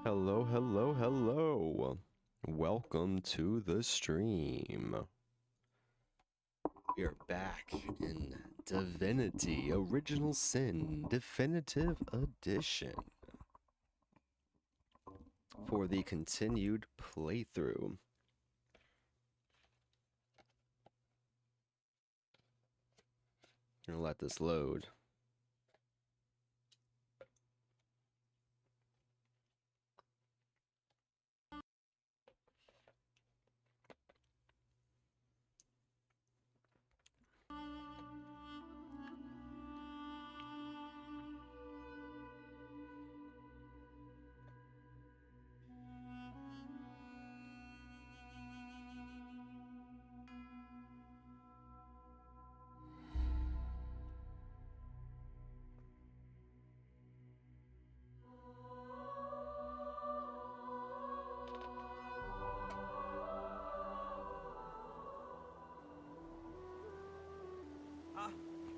Hello, hello, hello. Welcome to the stream. We are back in Divinity Original Sin Definitive Edition for the continued playthrough. I'm gonna let this load.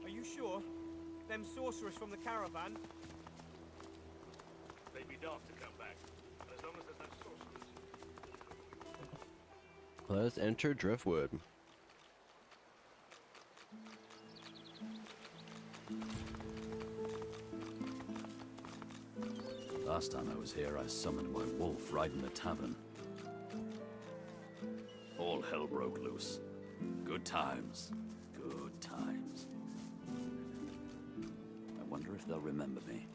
Are you sure? Them sorcerers from the caravan? They'd be daft to come back. As long as there's no sorcerers. Let's enter Driftwood. Last time I was here, I summoned my wolf right in the tavern. All hell broke loose. Good times. Good times. I wonder if they'll remember me.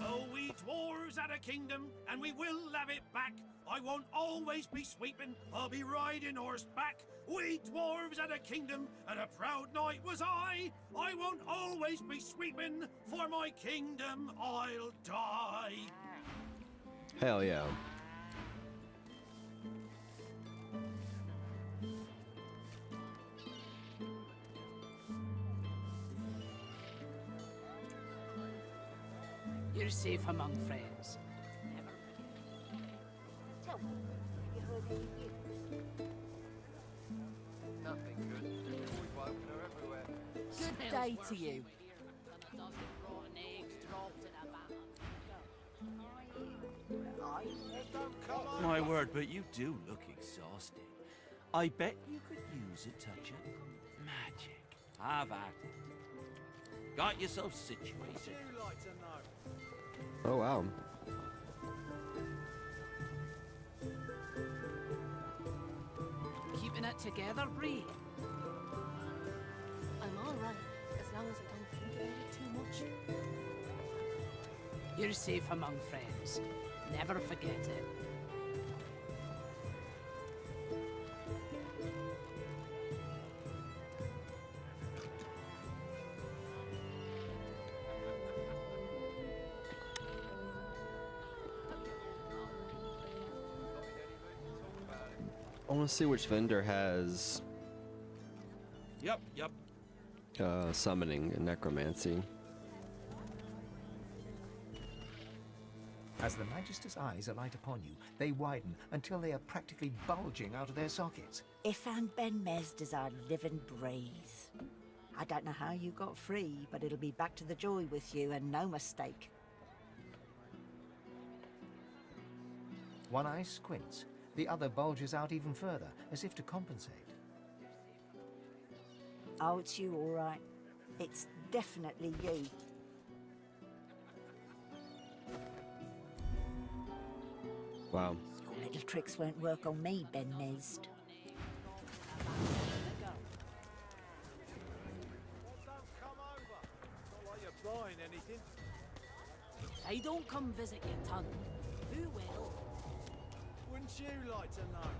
Oh, we dwarves had a kingdom, and we will have it back. I won't always be sweeping, I'll be riding horseback. We dwarves had a kingdom, and a proud knight was I. I won't always be sweeping, for my kingdom I'll die. Hell yeah. You're safe among friends. Tell me, have you heard any news? Nothing good. Always woken her everywhere. Good day to you. My word, but you do look exhausted. I bet you could use a touch of magic. Have at it. Got yourself situated. Oh wow. Keeping it together, Bree? I'm all right, as long as I don't think about it too much. You're safe among friends. Never forget it. I want to see which vendor has Yep. summoning and necromancy. As the Magister's eyes alight upon you, they widen until they are practically bulging out of their sockets. Ifan Ben Mezders our living breeze. I don't know how you got free, but it'll be back to the joy with you, and no mistake. One eye squints, the other bulges out even further, as if to compensate. Oh, it's you, all right. It's definitely you. Wow. Your little tricks won't work on me, Ben Nest. If I don't come visit your ton, who will? Wouldn't you like to know?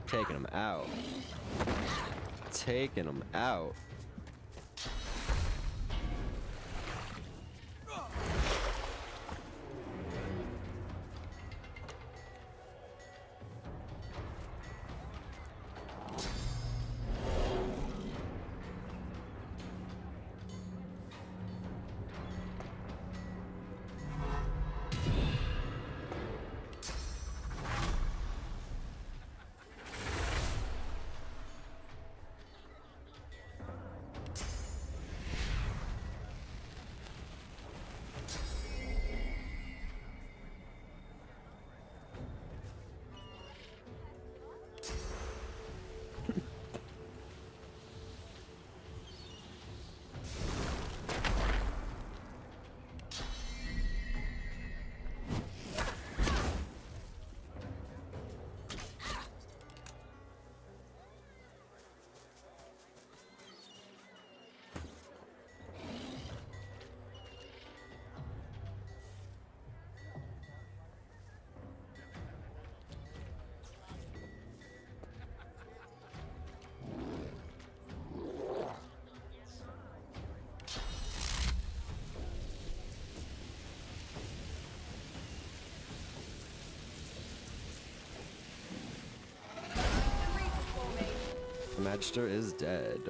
Taking him out. Taking him out. The Magister is dead.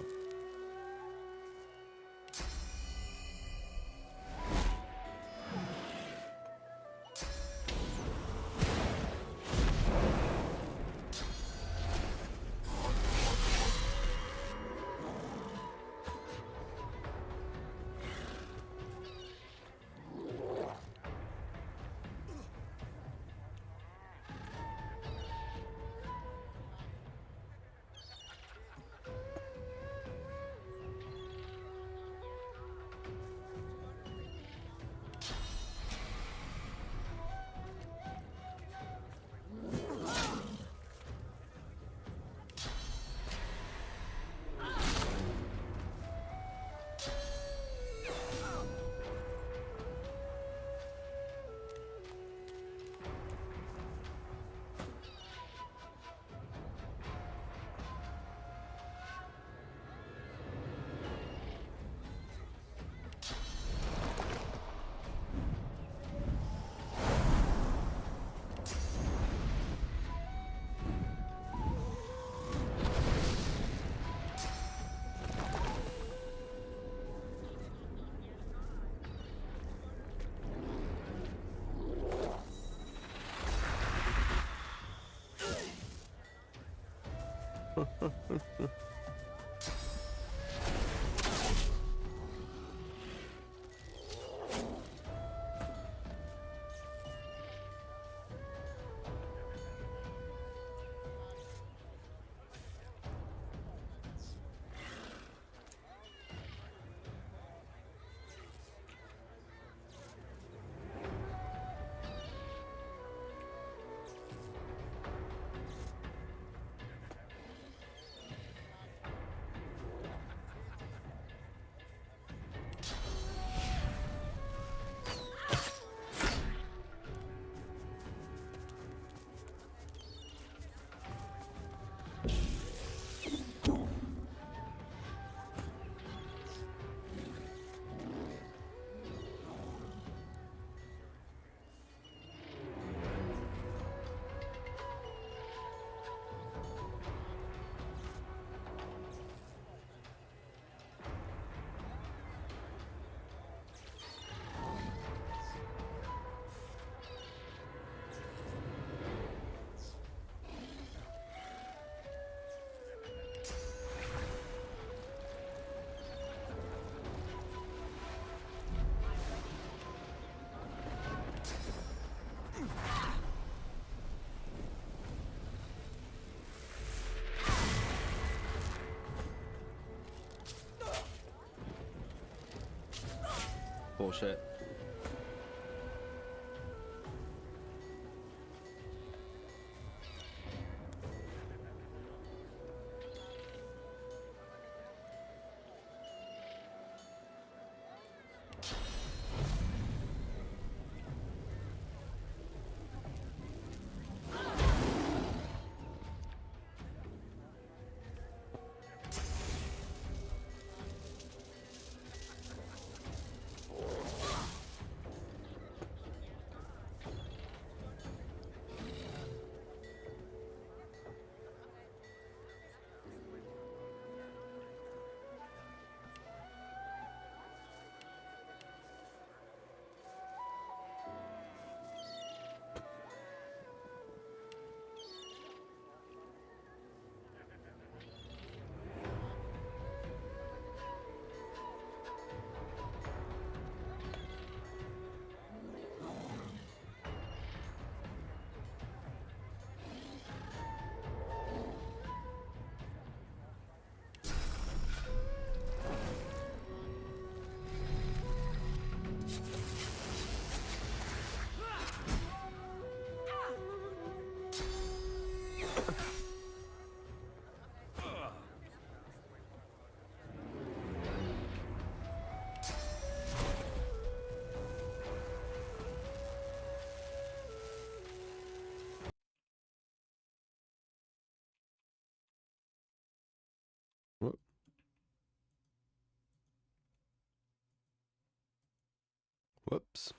bullshit. Whoop. Whoops.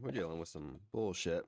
We're dealing with some bullshit.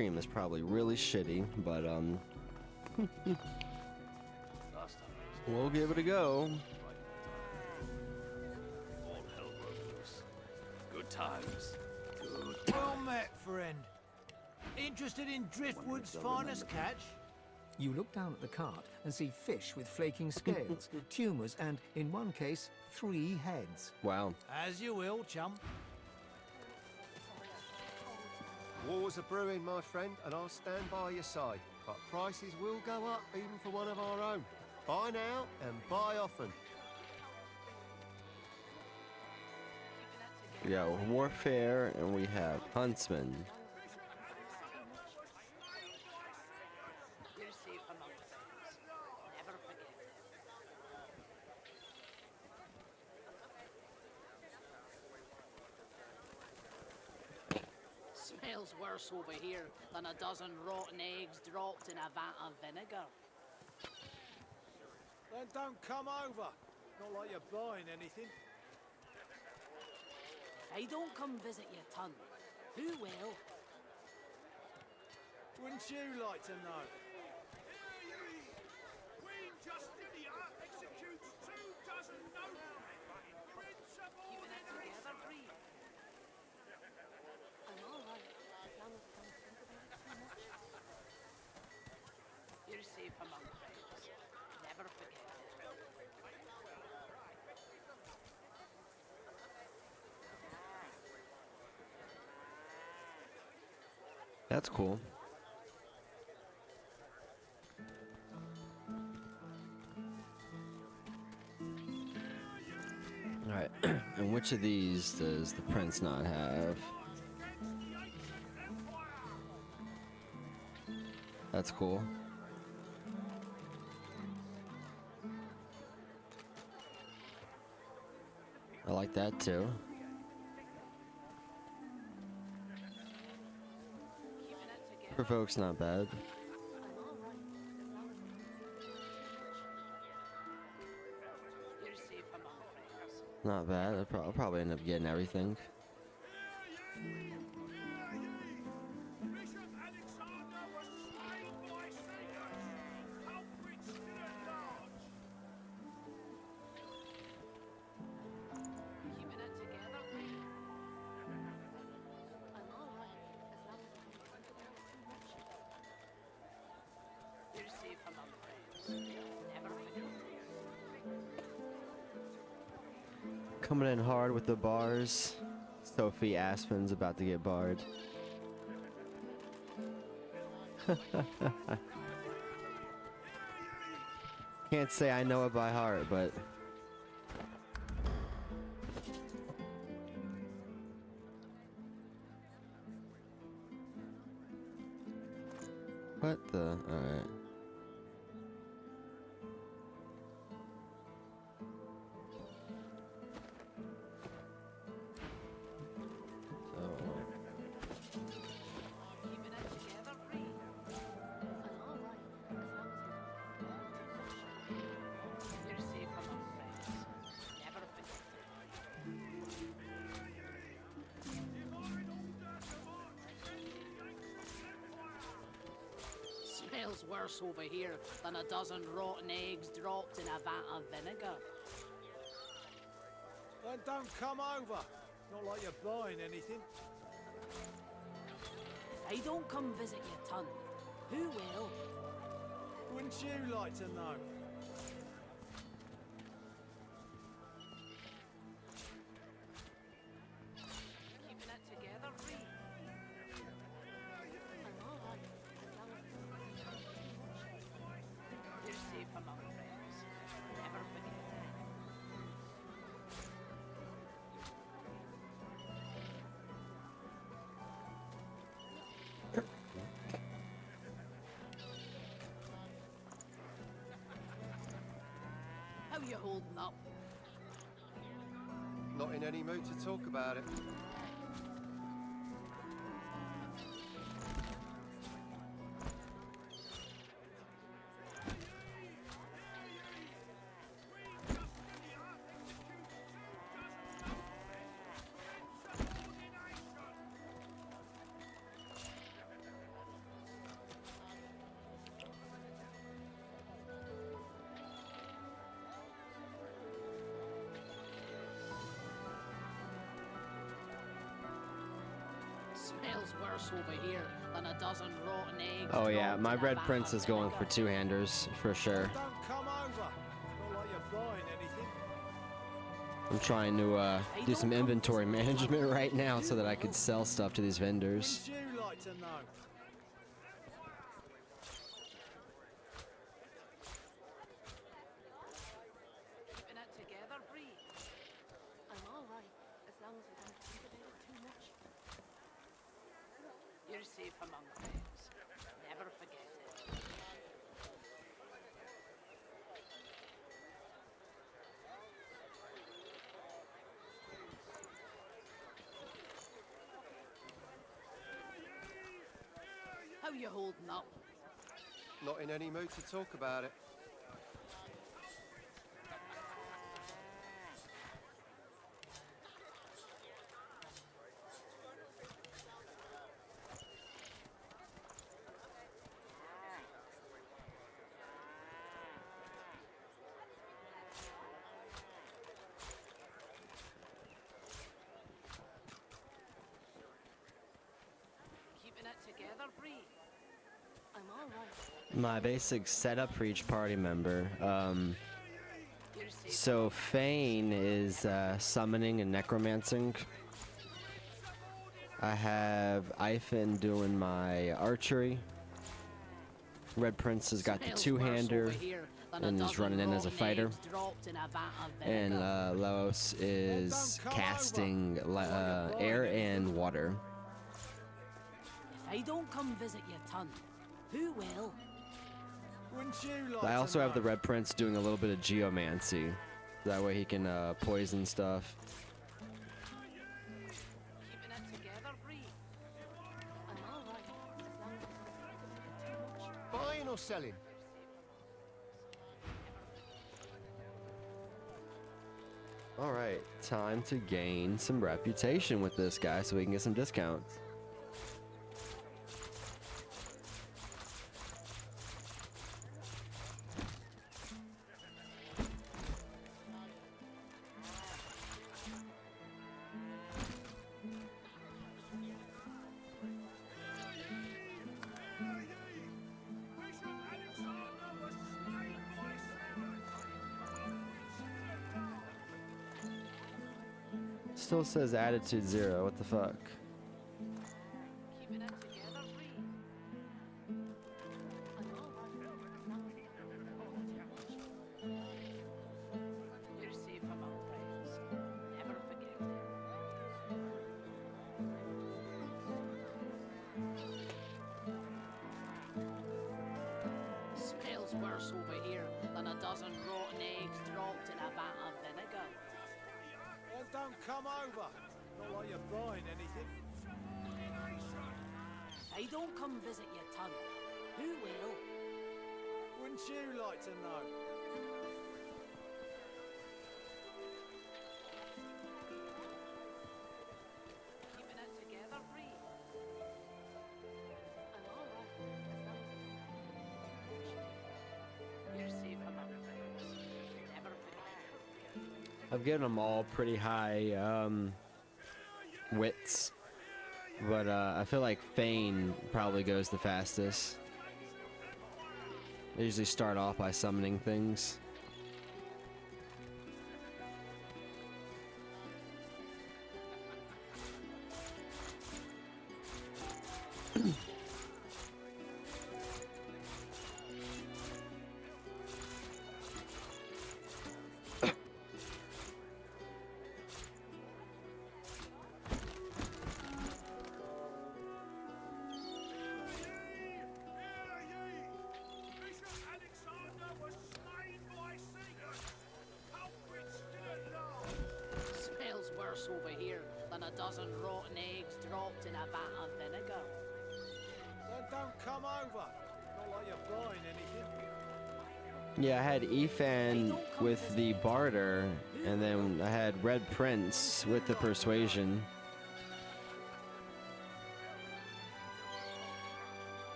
cream is probably really shitty, but Last time we'll give it a go. all hell broke loose. Good times. Good Well met, friend. Interested in Driftwood's finest catch? You look down at the cart and see fish with flaking scales, tumours, and, in one case, 3 heads. Wow. As you will, chum. Wars are brewing, my friend, and I'll stand by your side. But prices will go up, even for one of our own. Buy now and buy often. We got warfare and we have huntsman. You're safe among friends. Never forget it. Smells worse over here than a dozen rotten eggs dropped in a vat of vinegar. Then don't come over. Not like you're buying anything. If I don't come visit you, ton, who will? Wouldn't you like to know? Queen Justinia executes 24 nobles. Principal Keeping it together, Bree. I'm all right, as long as I don't think about it too much. You're safe among friends. Never forget it. That's cool. Alright, and which of these does the prince not have? That's cool. I like that too. Provoke's not bad. You're safe among friends. Not bad. I'll probably end up getting everything. Bishop Alexander was slain by sailors. Culprits still at large. Keeping it together, Bree. I'm all right, as long as I don't think about it too much. You're safe among friends. Never forget it. Coming in hard with the bars. Sophie Aspen's about to get barred. Can't say I know it by heart, but what the? Alright. Keeping it together, Bree. I'm all right, as long as I don't think about it too much. You're safe among friends. Never forget it. Smells worse over here than a dozen rotten eggs dropped in a vat of vinegar. Then don't come over. Not like you're buying anything. If I don't come visit you, ton, who will? Wouldn't you like to know? Keeping it together, Bree. I'm all right, as long as I don't think about it too much. You're safe among friends. Never forget it. How you holding up? Not in any mood to talk about it. Smells worse over here than a dozen rotten eggs. Oh yeah, dropped my in a red vat prince of is going for vinegar. two-handers for sure. Don't come over. Not like you're buying anything. I'm trying to do some inventory management right now so that I could sell stuff to these vendors. Wouldn't you like to know? Keeping it together, Bree. I'm all right, as long as we don't think about it too much. You're safe among friends. Never forget it. How you holding up? Not in any mood to talk about it. Keeping it together, Bree. I'm all right. My basic setup for each party member. You're safe. So Fane is summoning and necromancing. I have Ivan doing my archery. Red Prince has got the Smells two-hander worse over here than a and is dozen running in as a rotten fighter. eggs dropped in a vat of And vinegar. Laos is casting air and water. If I don't come visit your ton, who will? Wouldn't you like I to also have the know? Red Prince doing a little bit of geomancy. That way he can poison stuff. Keeping it together, Bree. I'm all right, as long as we don't think about it too much. Buying or selling? Alright, time to gain some reputation with this guy so we can get some discounts. Bishop Alexander was slain by Satan. Still says attitude 0, what the fuck? Keeping it together, Bree. I'm all right, as long as we don't think about it too much. You're safe among friends. Never forget it. Smells worse over here than a dozen rotten eggs dropped in a vat of vinegar. Well, don't come over. Not like you're buying anything. If I don't come visit your ton, who will? Wouldn't you like to know? Keeping it together, Bree. I'm all right, as long as we don't think about it too much. You're safe among friends. Never forget. I've given them all pretty high wits, but I feel like Fane probably goes the fastest. They usually start off by summoning things. Bishop Alexander was slain by Satan. Culprits didn't know. Smells worse over here than a dozen rotten eggs dropped in a vat of vinegar. Then don't come over. Not like you're buying anything. Yeah, I had Ethan with the barter, and then I had Red Prince with the persuasion.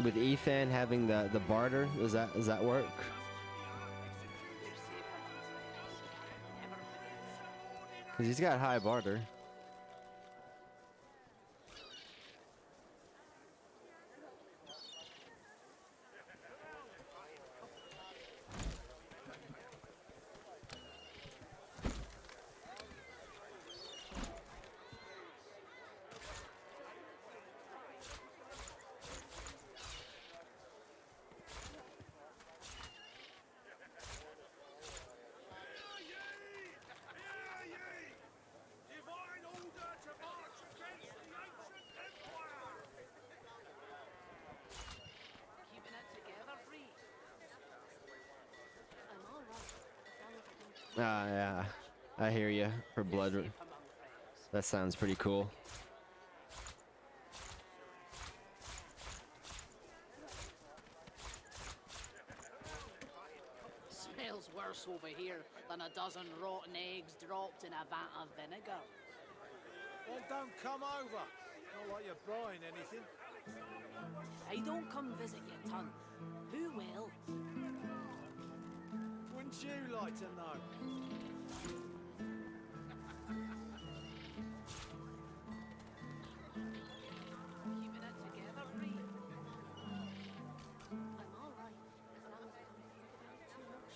With Ethan having the barter, does that work? You're safe among friends. Never forget. 'Cause he's got high barter. Divine order to march against the ancient empire! Keeping it together, Bree. I'm all right. As long as I don't Ah, yeah. I hear you. For blood. safe among friends. That sounds pretty cool. Smells worse over here than a dozen rotten eggs dropped in a vat of vinegar. Then don't come over. Not like you're buying anything. If I don't come visit your ton, who will? Wouldn't you like to know? Keeping it together, Bree. I'm all right. As long as I don't think about too much.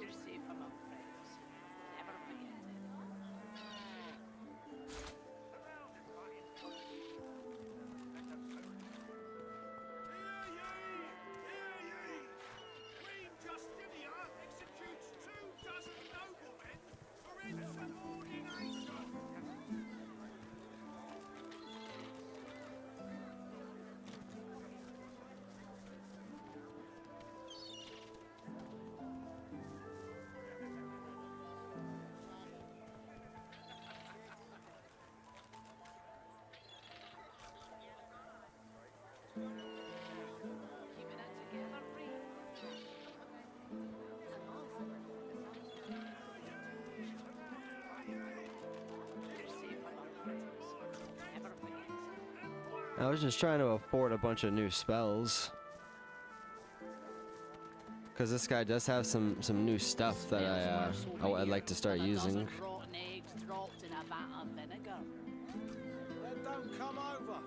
You're safe among friends. Never forget it. Hear ye! Hear ye! Queen Justinia executes 24 noblemen for insubordination! Keeping it together, Bree. I'm all right. You're safe among friends. Never forget it. I was just trying to afford a bunch of new spells. Because this guy does have some new stuff that I'd like to start using. Rotten eggs dropped in a vat of vinegar. Then don't come over.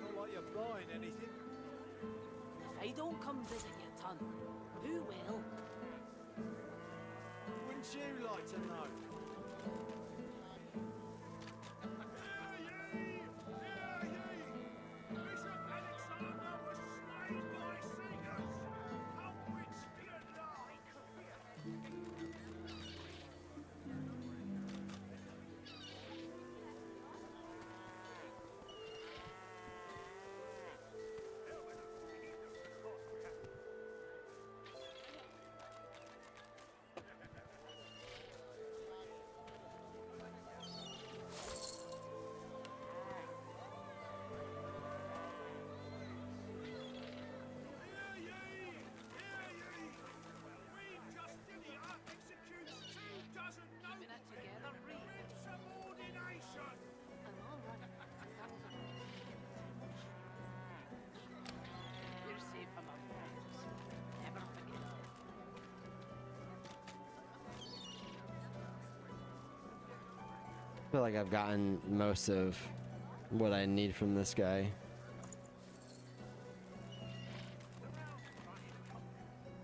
Not like you're buying anything. If I don't come visit your ton, who will? Wouldn't you like to know? Hear ye! Hear ye! Bishop Alexander was slain by Caesars! Culprits fear not! Hear ye! Hear ye! Queen Justinia executes 24 Keeping it together, noblemen Bree. for insubordination! I'm all right. As long as I don't think about too much. You're safe among friends. Never forget it. I feel like I've gotten most of what I need from this guy.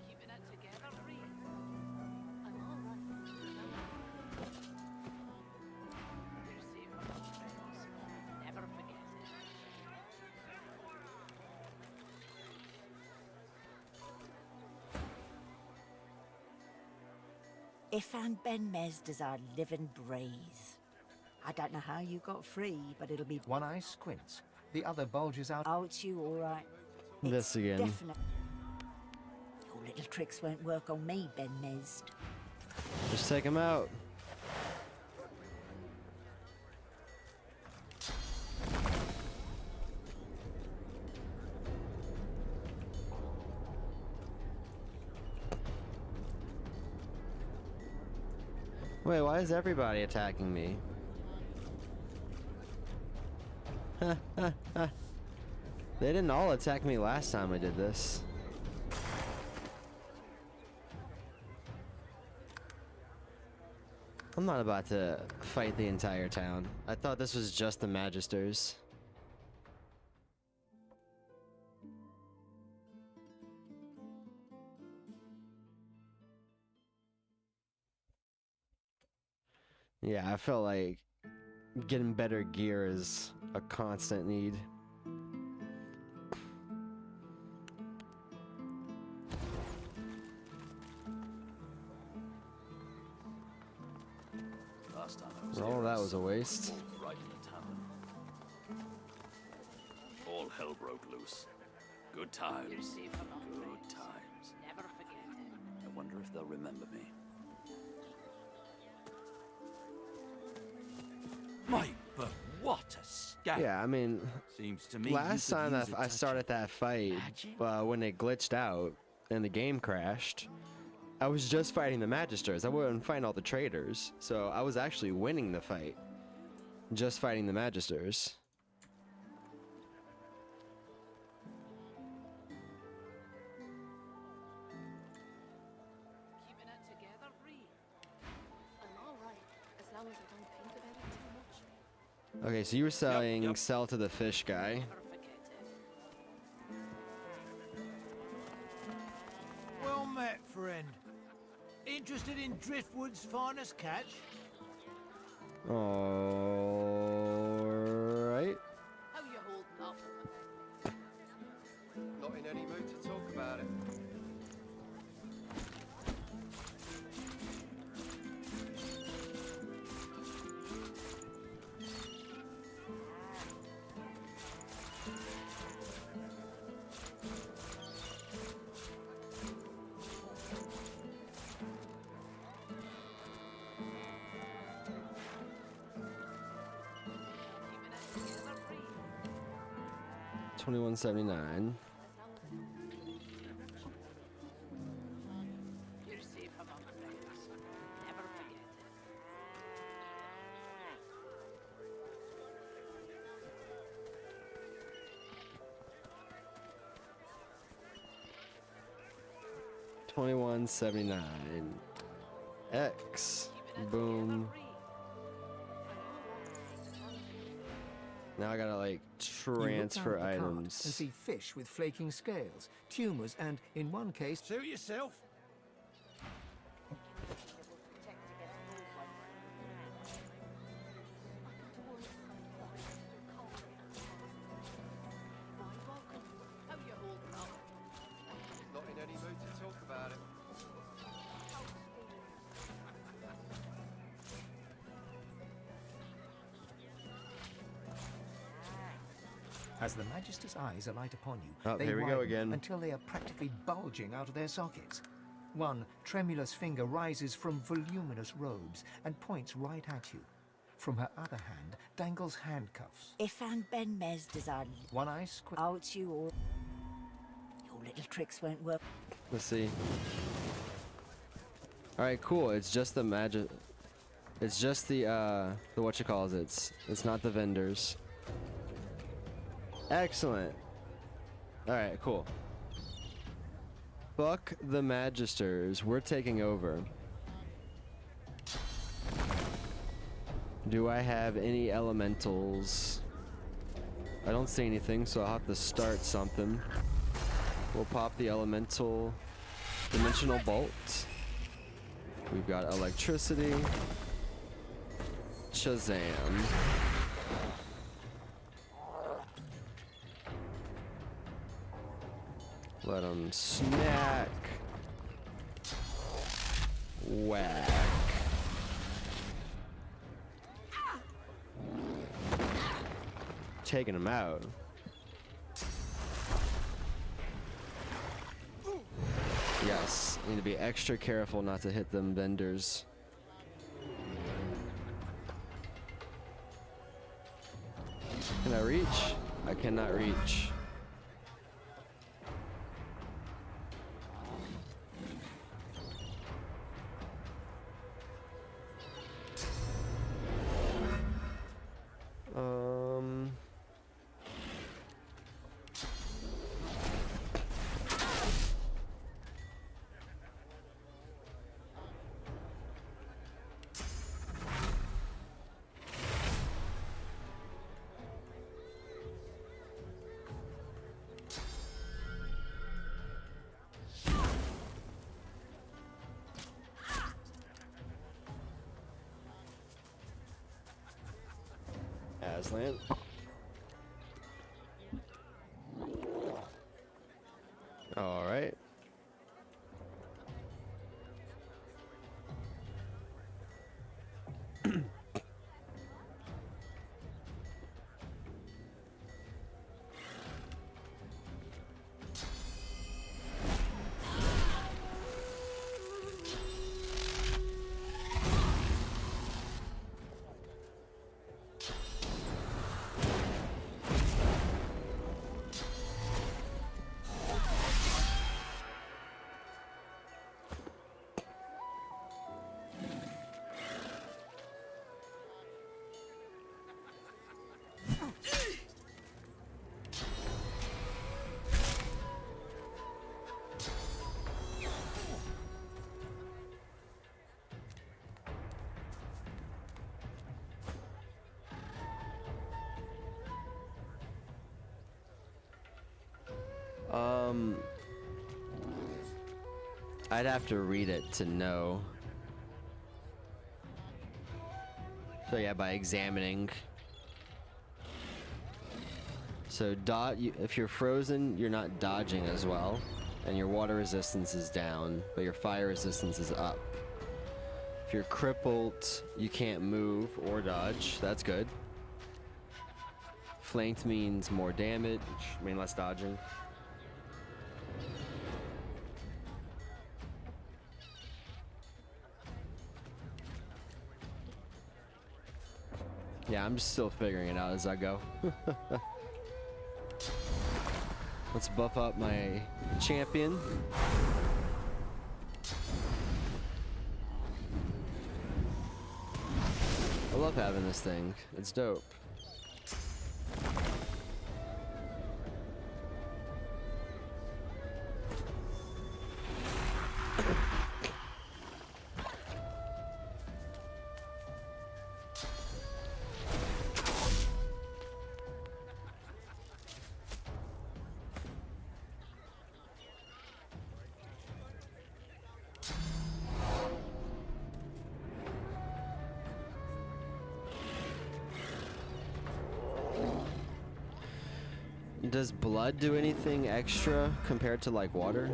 Keeping it together, Bree. I'm all right. You're safe among friends. Never forget it. If and Ben Mez does our living braise. I don't know how you got free, but it'll be. One eye squints, the other bulges out. Oh, it's you, all right. This again. Definite. Your little tricks won't work on me, Ben Mez. Just take him out. Wait, why is everybody attacking me? They didn't all attack me last time I did this. I'm not about to fight the entire town. I thought this was just the Magisters. Yeah, I felt like getting better gear is a constant need. Last time I was All here, that I was a saw waste. wolves right in the tavern. All hell broke loose. Good times. You're safe from our Good friends. times. Never forget it. I wonder if they'll remember me. My, but what a scam! Yeah, I mean, Seems to me last you could time use that a I touch started of that fight, magic. when it glitched out and the game crashed, I was just fighting the Magisters. I wasn't fighting all the traitors, so I was actually winning the fight. Just fighting the Magisters. Keeping it together, Bree. I'm all right, as long as I don't think about it too much. Okay, so you were selling yep. sell to the fish guy. Never forget it. Well met, friend. Interested in Driftwood's finest catch? Alright. How you holding up? Not in any mood to talk about it. Keeping it together, Bree. 2179. You're safe among friends. Never forget it. $21.79. X. Boom. Now I gotta like You look down transfer at the cart and items. see fish with flaking scales, tumors, and in one case, Suit yourself. How you holding up? Not in any mood to talk about it. as the Magister's eyes alight upon you, Oh, they here we go widen again. until they are practically bulging out of their sockets. One tremulous finger rises from voluminous robes and points right at you. From her other hand dangles handcuffs. If and Ben Mez design One eye squint. out you all, your little tricks won't work. Let's see. Alright, cool. It's just the magic. It's just the whatchamacallits. It's not the vendors. Excellent. Alright, cool. Fuck the Magisters. We're taking over. Do I have any elementals? I don't see anything, so I'll have to start something. We'll pop the elemental dimensional bolt. We've got electricity. Shazam. Let him smack. Whack. Taking him out. Yes, need to be extra careful not to hit them vendors. Can I reach? I cannot reach. promised land. All right. I'd have to read it to know. So yeah, by examining. So if you're frozen, you're not dodging as well, and your water resistance is down, but your fire resistance is up. If you're crippled, you can't move or dodge. That's good. Flanked means more damage, I mean less dodging. Yeah, I'm just still figuring it out as I go. Let's buff up my champion. I love having this thing. It's dope. Does blood do anything extra compared to like water?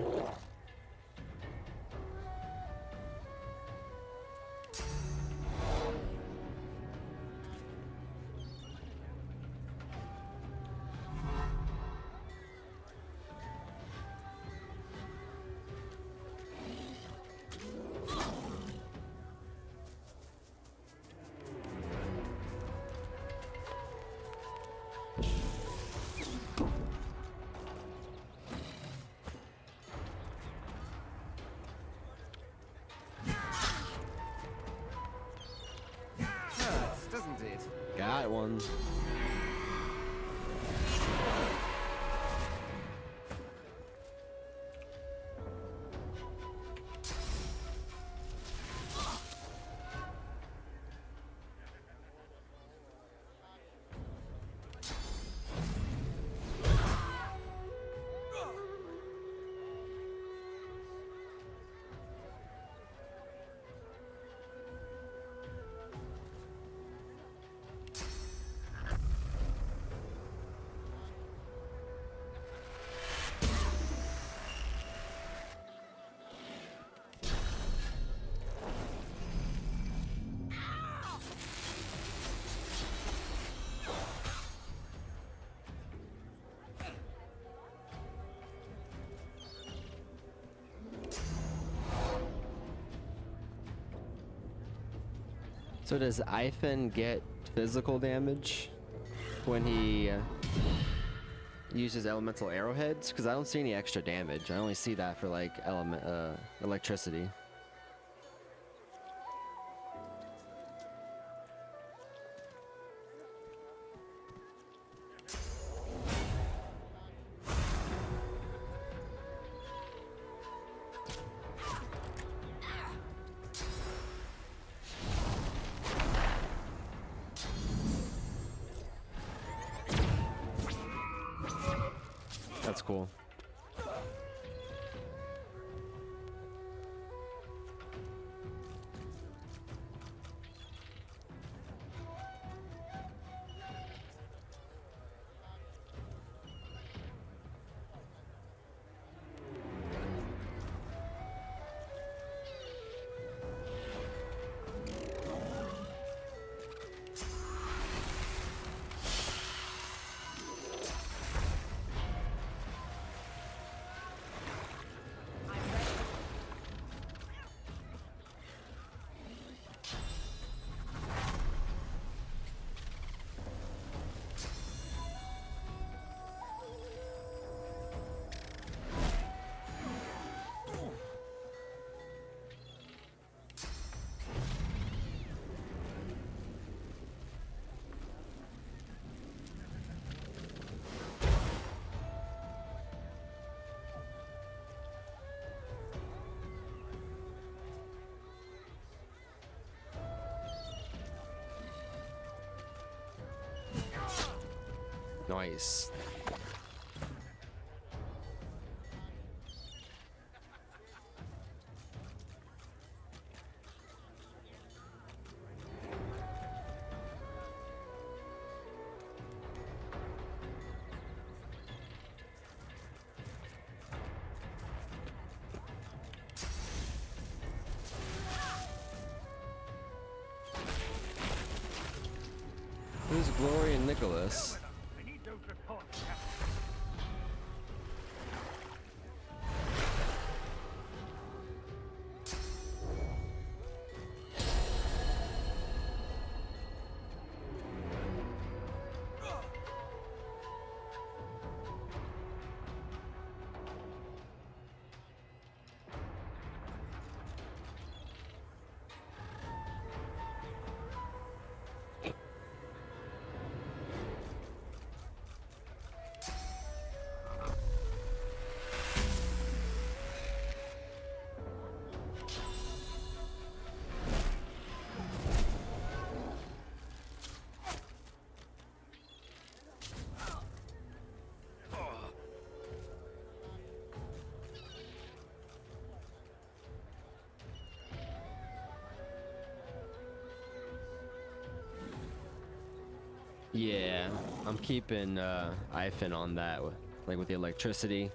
Doesn't it? Got one. So does Ifen get physical damage when he uses elemental arrowheads? Because I don't see any extra damage. I only see that for like electricity. That's cool. Nice. Who's Glory and Nicholas? I need those reports, Yeah, I'm keeping Ifin on that, like with the electricity,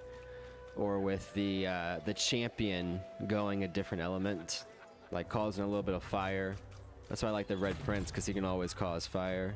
or with the champion going a different element, like causing a little bit of fire. That's why I like the Red Prince, because he can always cause fire.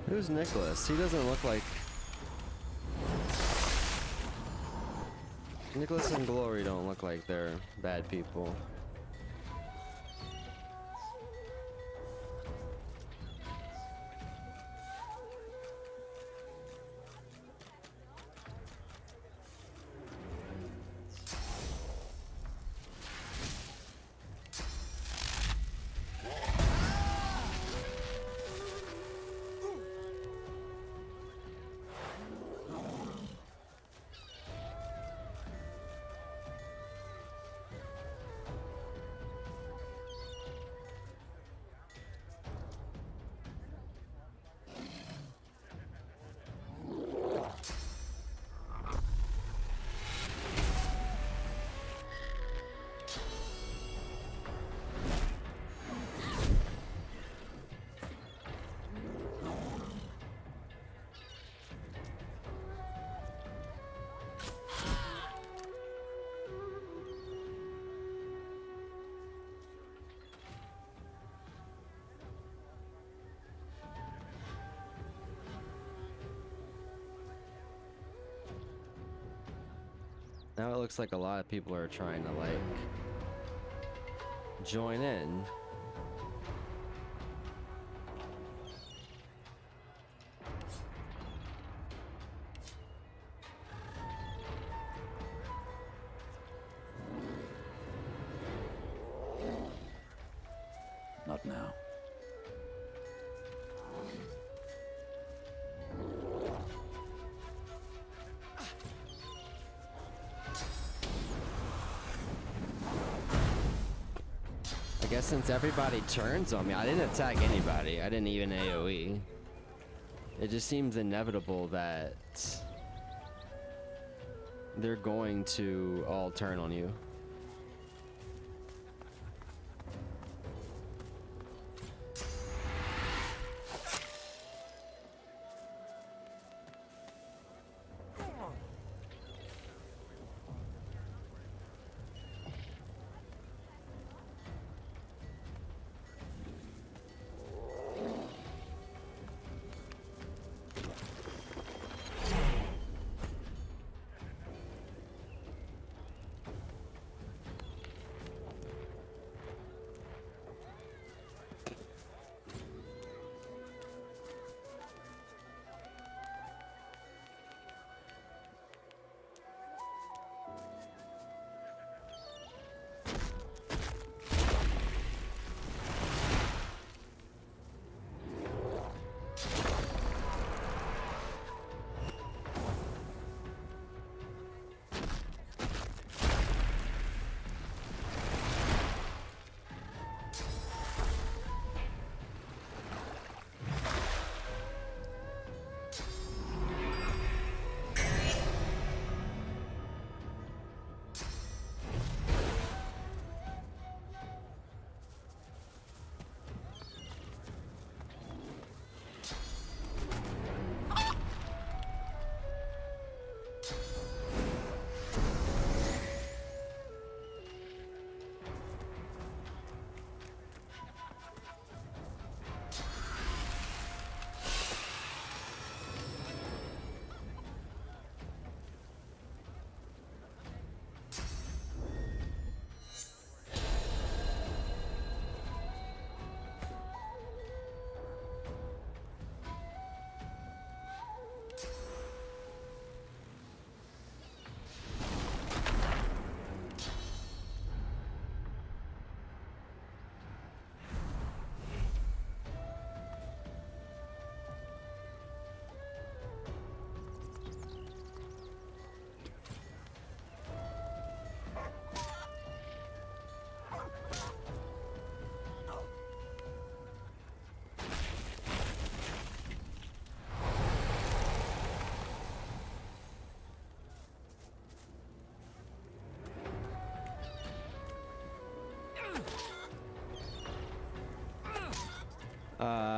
Who's Nicholas? He doesn't look like... Nicholas and Glory don't look like they're bad people. Now it looks like a lot of people are trying to, like, join in. Not now. guess since everybody turns on me, I didn't attack anybody. I didn't even AoE. It just seems inevitable that they're going to all turn on you.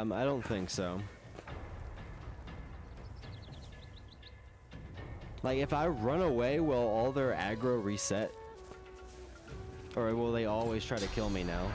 I don't think so. Like, if I run away, will all their aggro reset? Or will they always try to kill me now?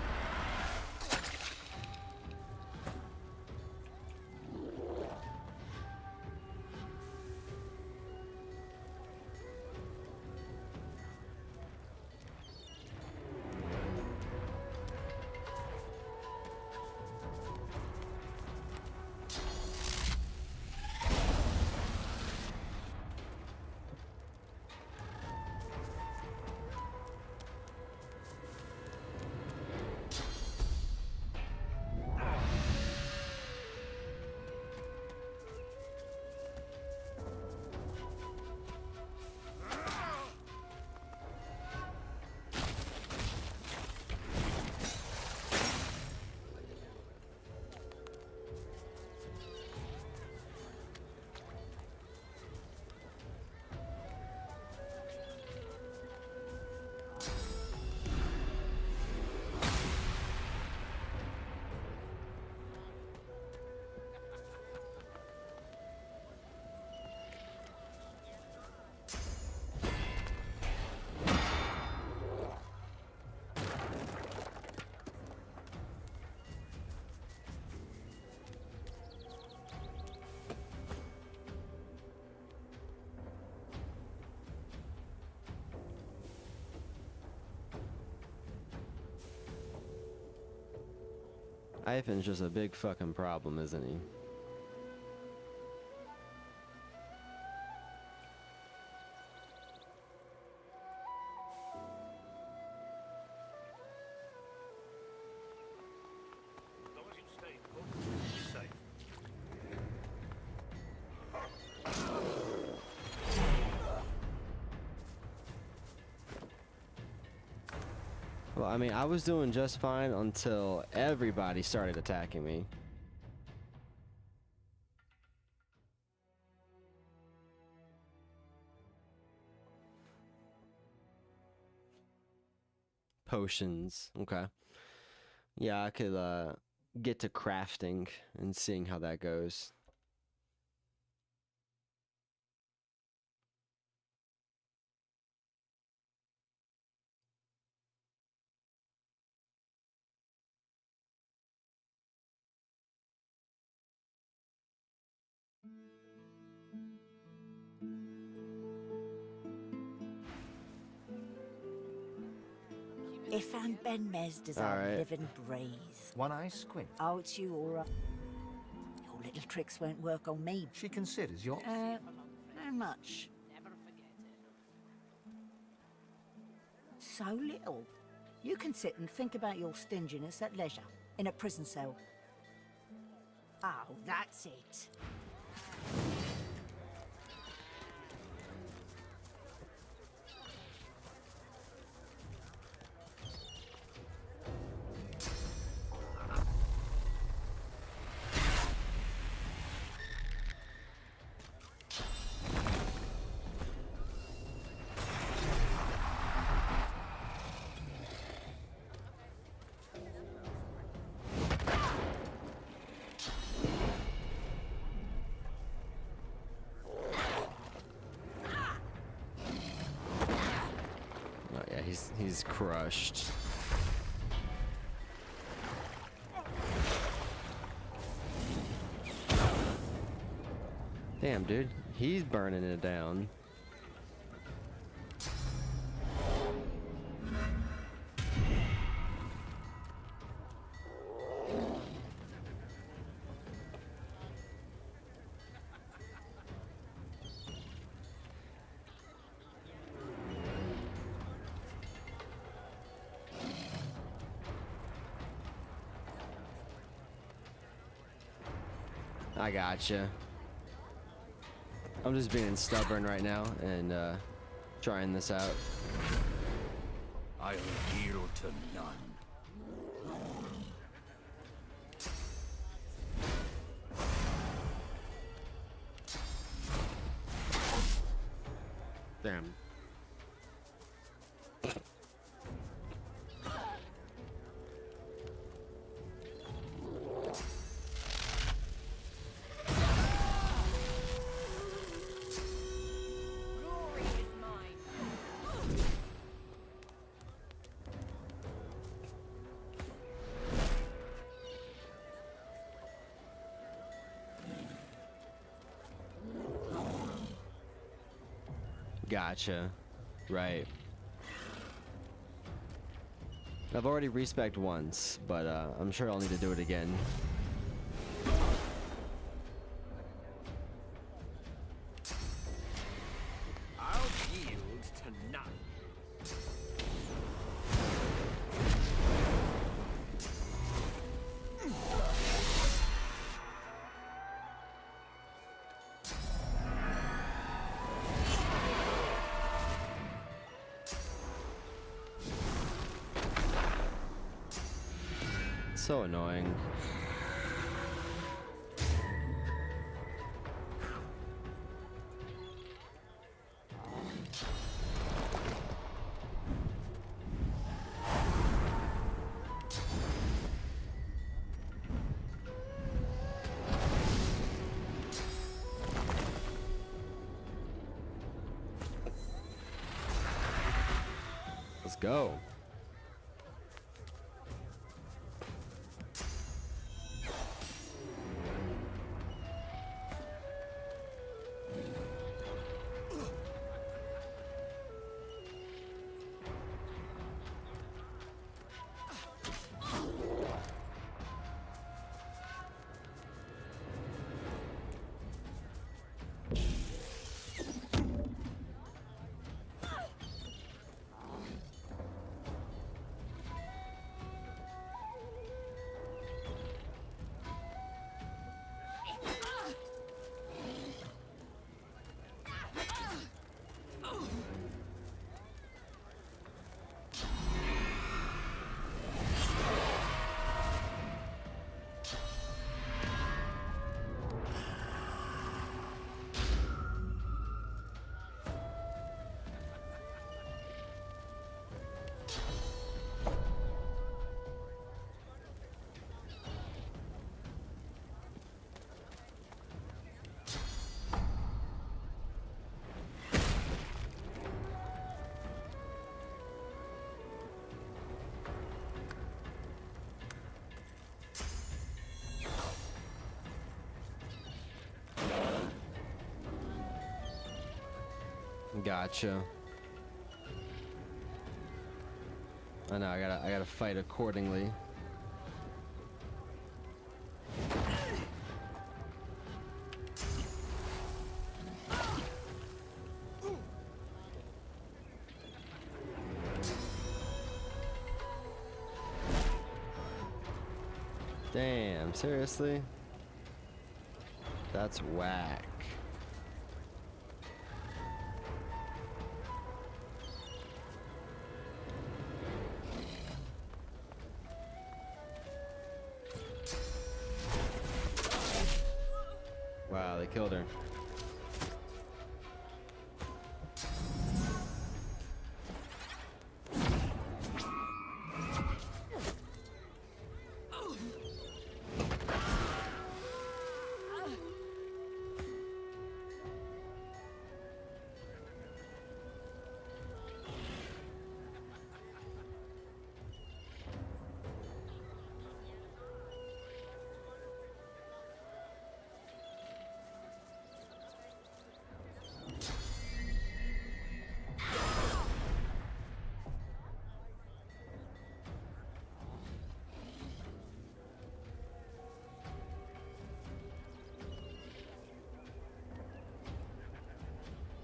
Ivan's just a big fucking problem, isn't he? As long as you stay put, you're safe. Well, I mean, I was doing just fine until everybody started attacking me. Potions. Okay. Yeah, I could get to crafting and seeing how that goes. If and Ben Mez does our Alright. live and breathe. One eye squint. Oh, it's you, Aura. Your little tricks won't work on me. She considers your... How much? Never forget it. So little. You can sit and think about your stinginess at leisure, in a prison cell. Oh, that's it. Oh yeah, he's crushed. Damn, dude, he's burning it down. I gotcha. I'm just being stubborn right now and trying this out. I'll yield to none. Damn. Glory is mine. Gotcha. Right. I've already respec'd once, but I'm sure I'll need to do it again. I'll yield to none. So annoying. Let's go. Gotcha. I know, I gotta fight accordingly. Damn, seriously? That's whack. Wow, they killed her.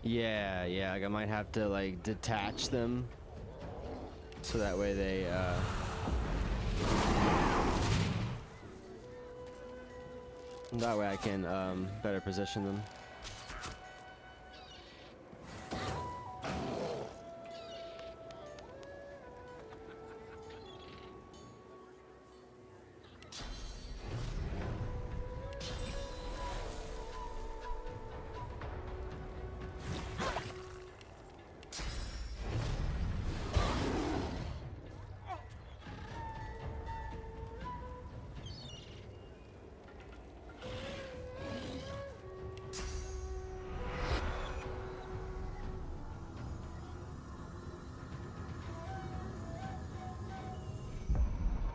Yeah, like I might have to like detach them so that way they that way I can better position them.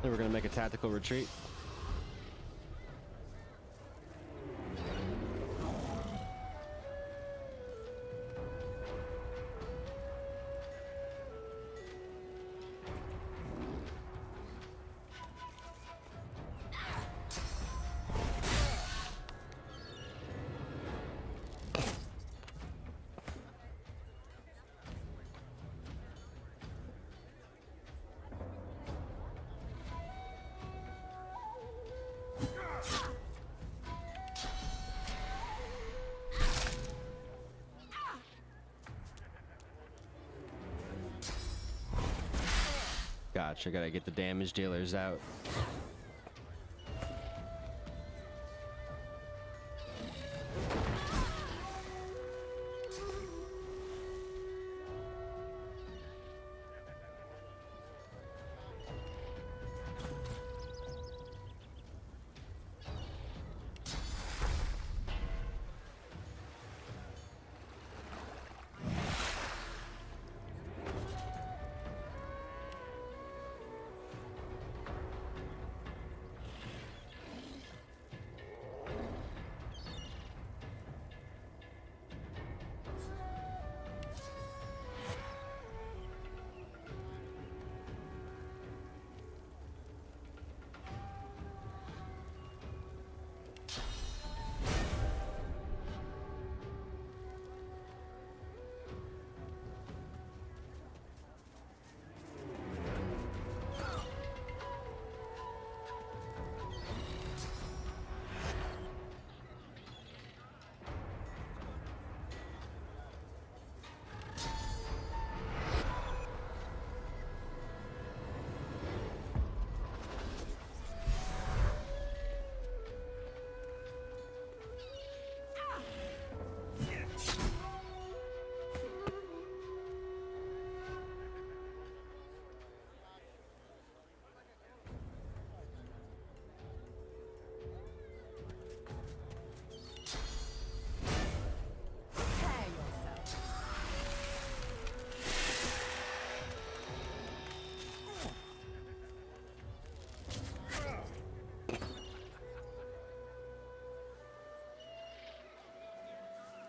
Then we're gonna make a tactical retreat. Gotcha, gotta get the damage dealers out.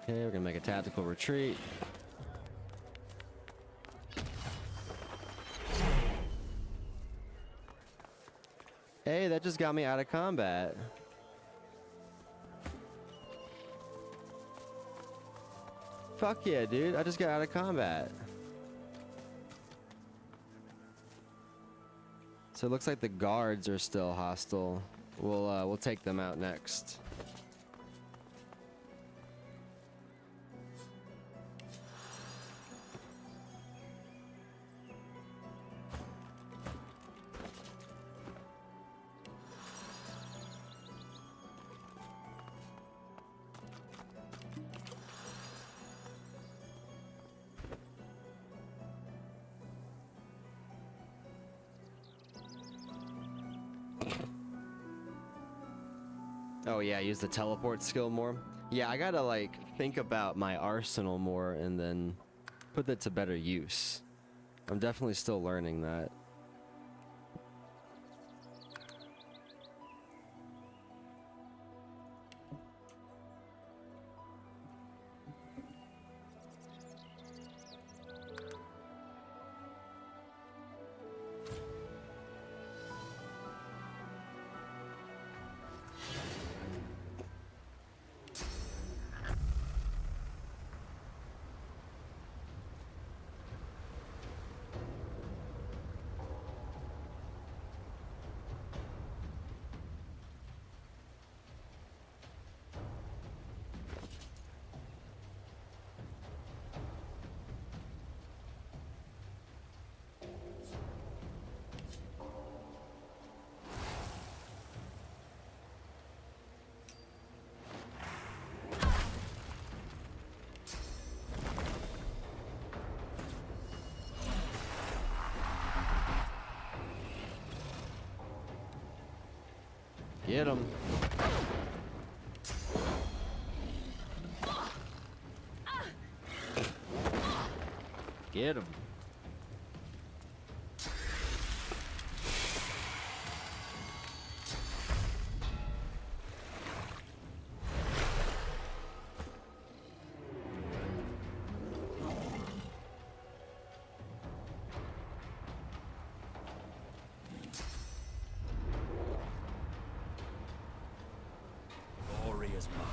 Okay, we're gonna make a tactical retreat. Hey, that just got me out of combat. Fuck yeah, dude. I just got out of combat. So it looks like the guards are still hostile. We'll take them out next. Oh yeah, use the teleport skill more. Yeah, I gotta like think about my arsenal more and then put that to better use. I'm definitely still learning that. Get him. Get him. Glory is mine.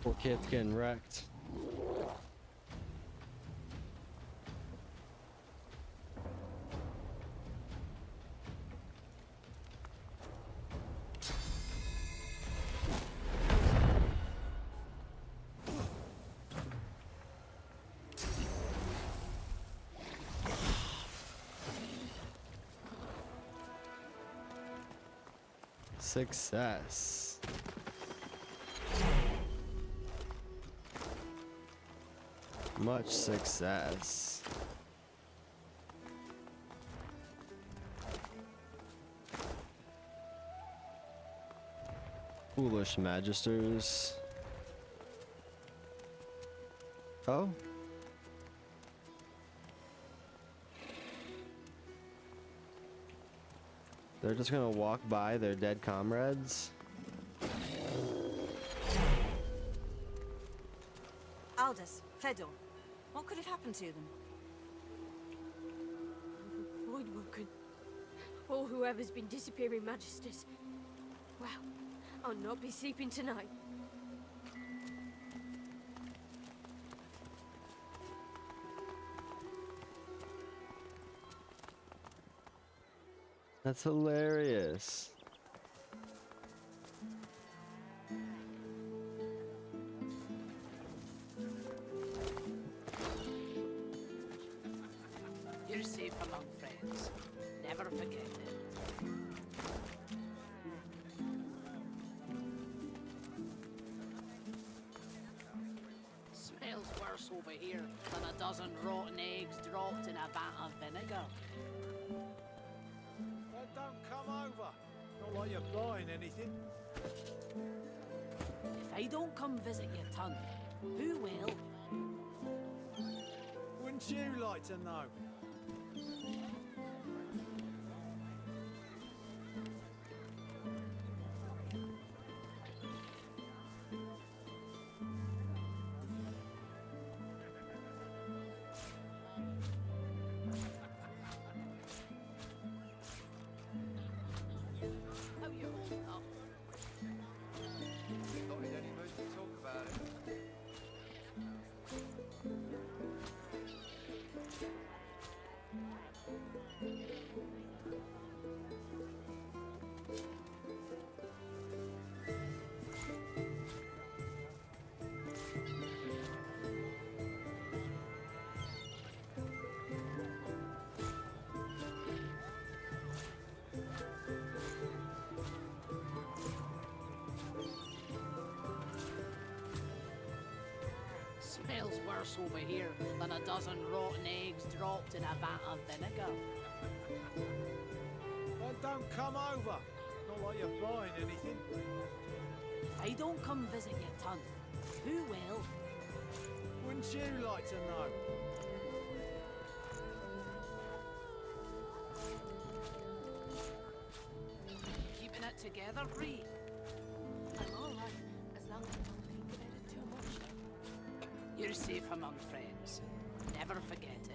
Poor kid's getting wrecked. Success. Much success. Foolish magisters. Oh? They're just gonna walk by their dead comrades? Aldous, Fedor, what could have happened to them? Voidwoken. Or whoever's been disappearing magisters. Well, I'll not be sleeping tonight. That's hilarious. You're safe among friends. Never forget it. Smells worse over here than a dozen rotten eggs dropped in a vat of vinegar. Well, don't come over. Not like you're buying anything. If I don't come visit your ton, who will? Wouldn't you like to know? How you holding up? Not in any mood to talk about it. Smells worse over here than a dozen rotten eggs dropped in a vat of vinegar. Well, don't come over. Not like you're buying anything. If I don't come visit your ton, who will? Wouldn't you like to know? Keeping it together, Bree? I'm all right, as long as I don't think about it too much. You're safe among friends. Never forget it.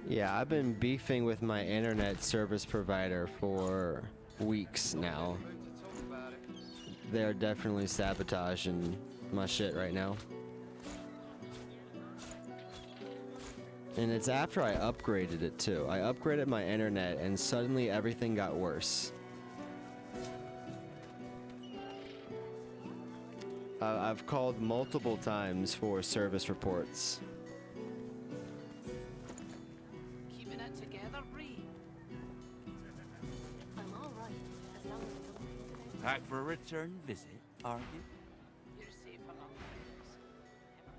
Yeah, I've been beefing with my internet service provider for weeks now. Mood to talk about it. They're definitely sabotaging my shit right now. And it's after I upgraded it too. I upgraded my internet and suddenly everything got worse. I've called multiple times for service reports. Keeping it together, Bree? I'm all right, as long as I don't think about Back for a return visit, are you? You're safe among friends. Never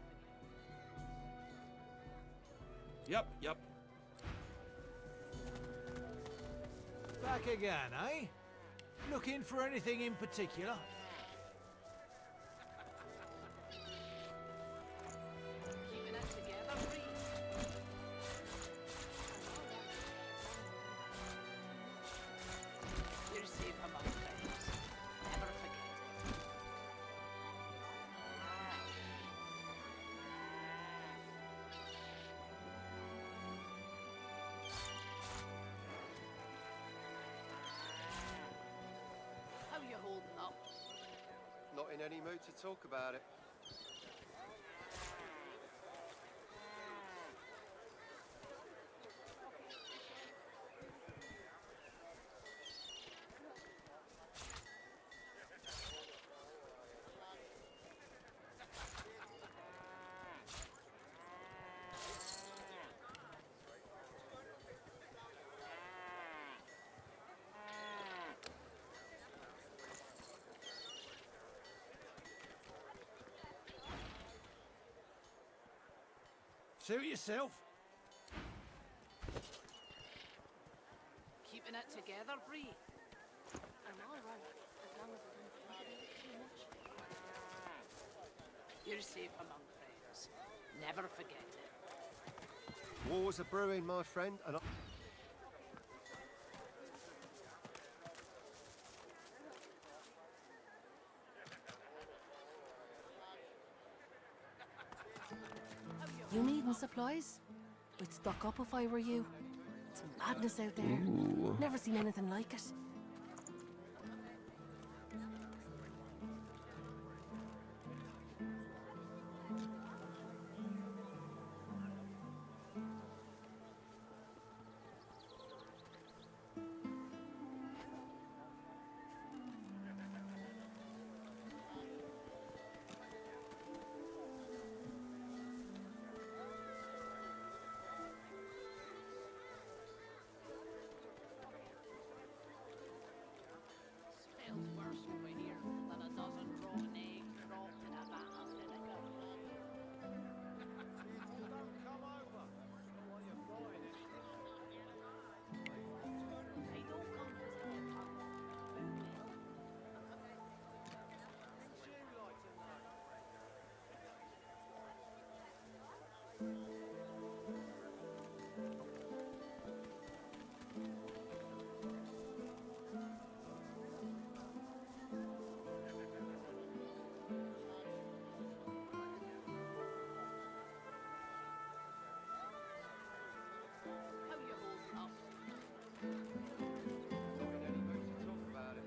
forget it. Yep. Back again, eh? Looking for anything in particular? Keeping it together, Bree? You're safe among friends. Never forget it. not in any mood to talk about it. Suit yourself. Keeping it together, Bree? I'm all right, as long as I don't think about it too much. You're safe among friends. Never forget it. Wars are brewing, my friend, and I... You needing supplies? I'd stock up if I were you. It's madness out there. Ooh. Never seen anything like it. Smells worse over here than a dozen rotten eggs dropped in a vat of vinegar. They don't come as head, who will? How you holding up? not in any mood to talk about it.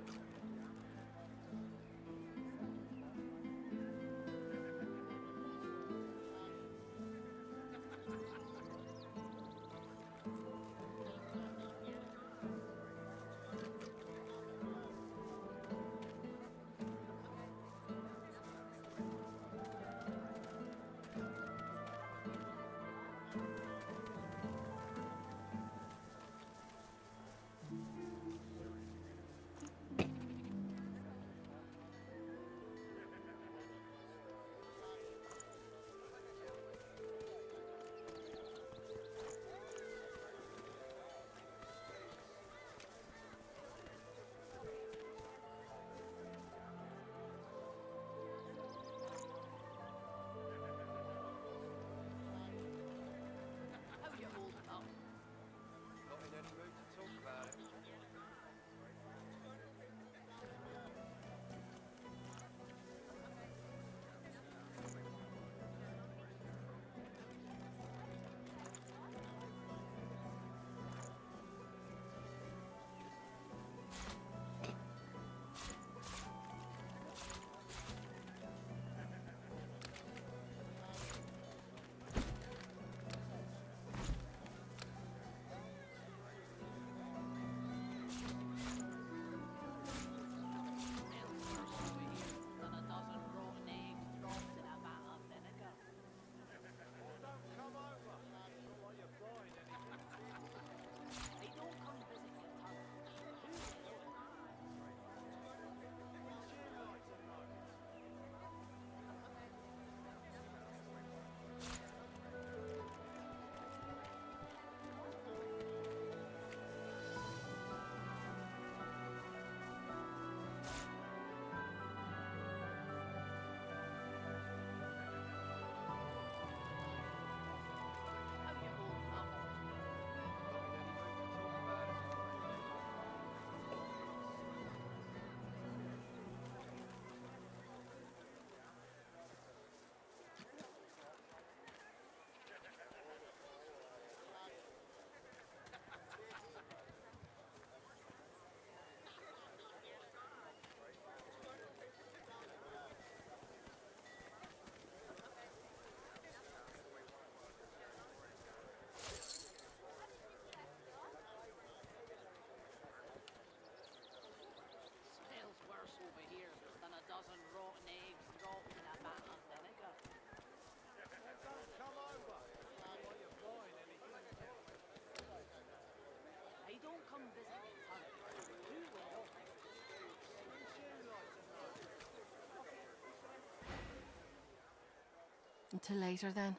Until later, then.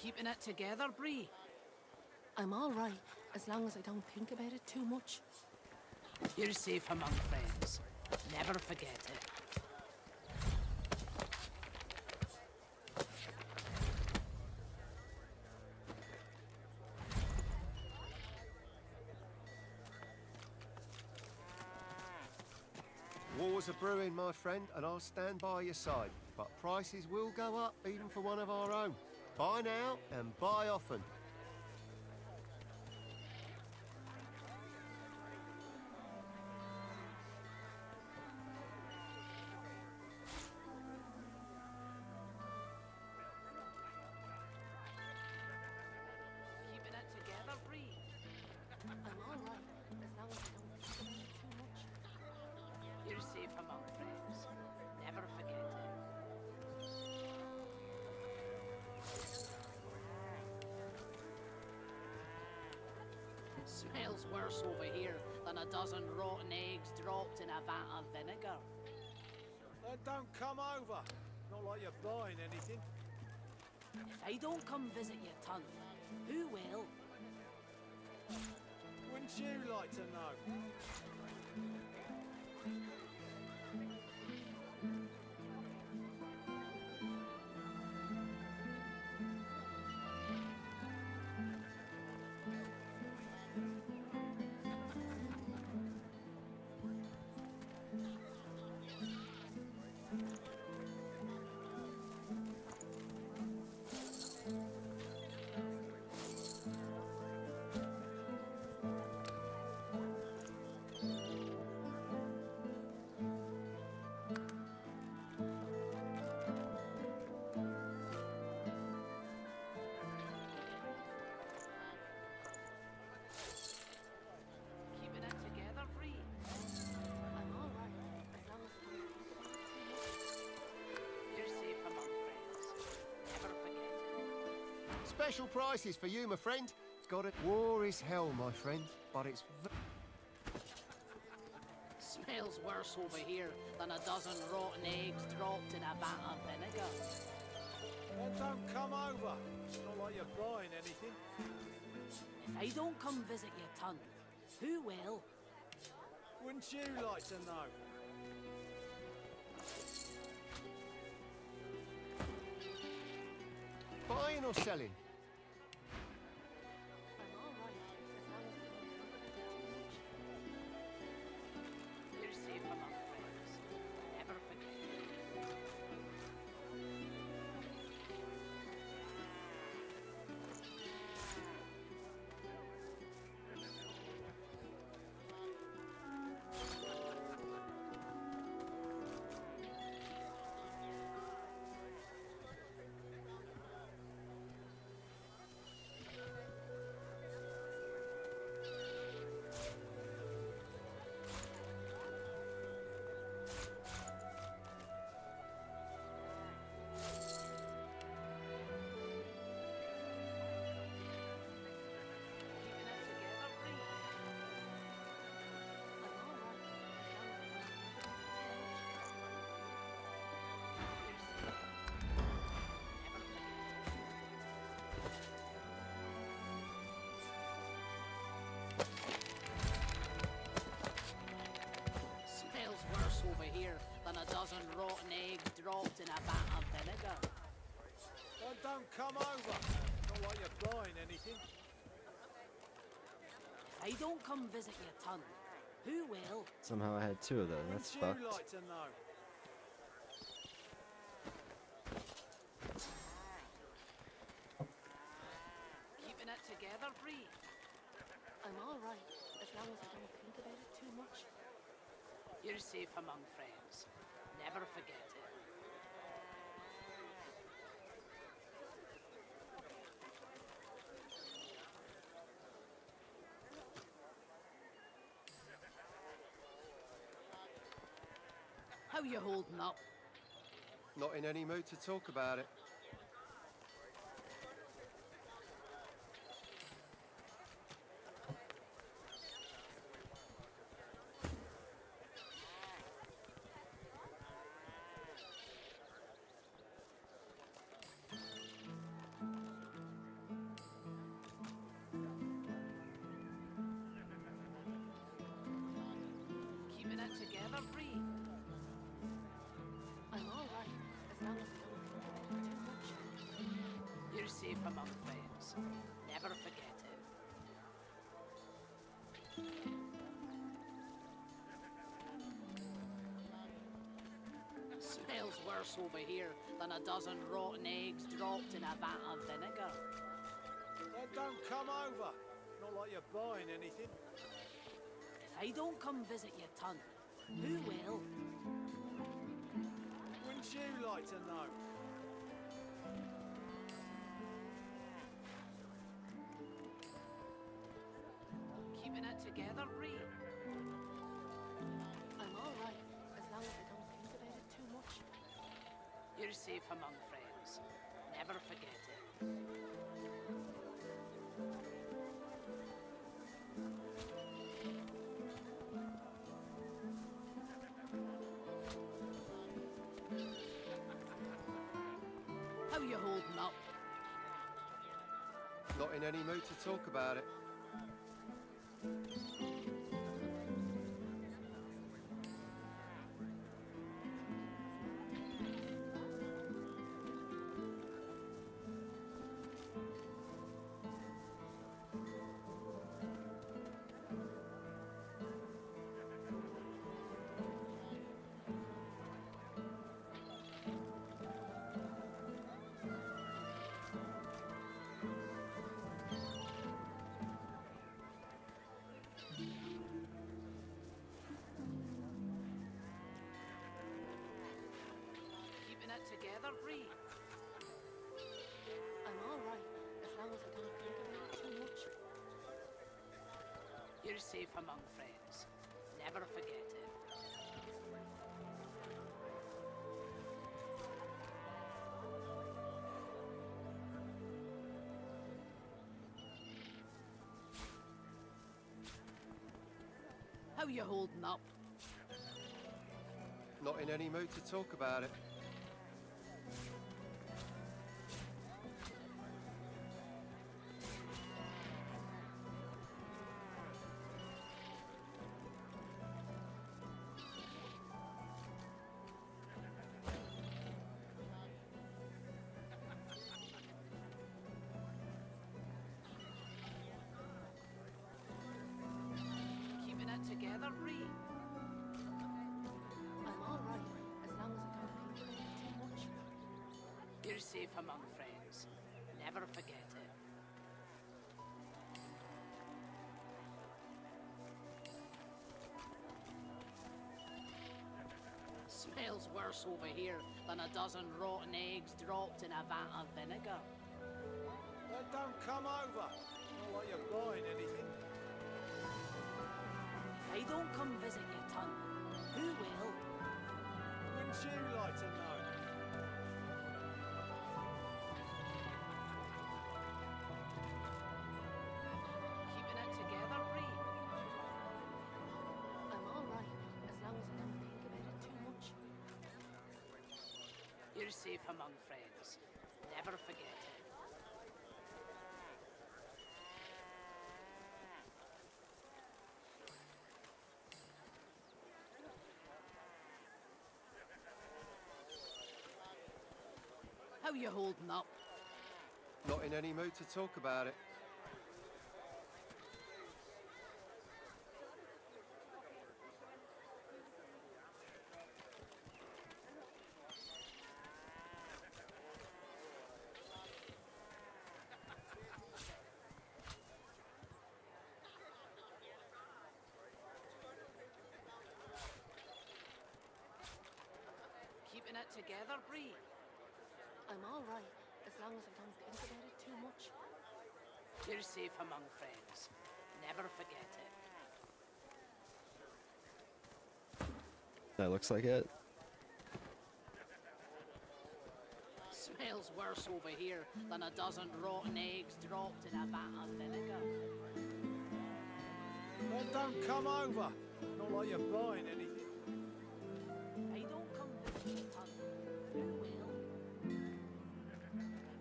Keeping it together, Bree? I'm all right, as long as I don't think about it too much. You're safe among friends. Never forget it. Wars are brewing, my friend, and I'll stand by your side. But prices will go up, even for one of our own. Buy now and buy often. Keeping it together, Bree? I'm all right, as long as I don't think about it too much. You're safe among friends. Never forget it. Smells worse over here than a dozen rotten eggs dropped in a vat of vinegar. Then don't come over. Not like you're buying anything. If I don't come visit your ton, who will? Wouldn't you like to know? Keeping it together, Bree? I'm all right, as long as I don't think about it too much. You're safe among friends. Never forget it. Special prices for you, my friend. Got it. War is hell, my friend, but it's... Smells worse over here than a dozen rotten eggs dropped in a vat of vinegar. Then don't come over. Not like you're buying anything. If I don't come visit your ton, who will? Wouldn't you like to know? Buying or selling? I'm all right, as long as I don't think about it too much. You're safe among friends. Never forget it. than a dozen rotten eggs dropped in a vat of vinegar. Well, don't come over. Not like you're buying anything. If I don't come visit your ton, who will? Somehow I had two of those. That's Wouldn't fucked. you like to know? Keeping it together, Bree? I'm all right, as long as I don't think about it too much. You're safe among friends. Never forget it. How you holding up? Not in any mood to talk about it. it together, Bree. I'm all right, as long as I don't think about it too much. You're safe among friends. Never forget it. Smells worse over here than a dozen rotten eggs dropped in a vat of vinegar. Then don't come over. Not like you're buying anything. If I don't come visit you, ton, who will? Wouldn't you like to know? Keeping it together, Ree. I'm all right, as long as I don't think about it too much. You're safe among friends. Never forget it. How you holding up? Not in any mood to talk about it. Keeping it together, Bree. I'm all right, as long as I don't think about it too much. You're safe among friends. Never forget it. How you holding up? Not in any mood to talk about it. Keeping it together, Bree. I'm all right, as long as I don't think about it too much. You're safe among friends. Never forget it. Smells worse over here than a dozen rotten eggs dropped in a vat of vinegar. Then don't come over. Not like you're buying anything. If I don't come visit you, ton, who will? Wouldn't you like to know? Keeping it together, Bree. I'm all right, as long as I don't think about it too much. You're safe among friends. Never forget it. How you holding up? Not in any mood to talk about it. Keeping it together, Bree. I'm all right, as long as I don't think about it too much. You're safe among friends. Never forget it. That looks like it. Smells worse over here than a dozen rotten eggs dropped in a vat of vinegar. Then don't come over. Not like you're buying anything. I don't come visit you, ton. Who will?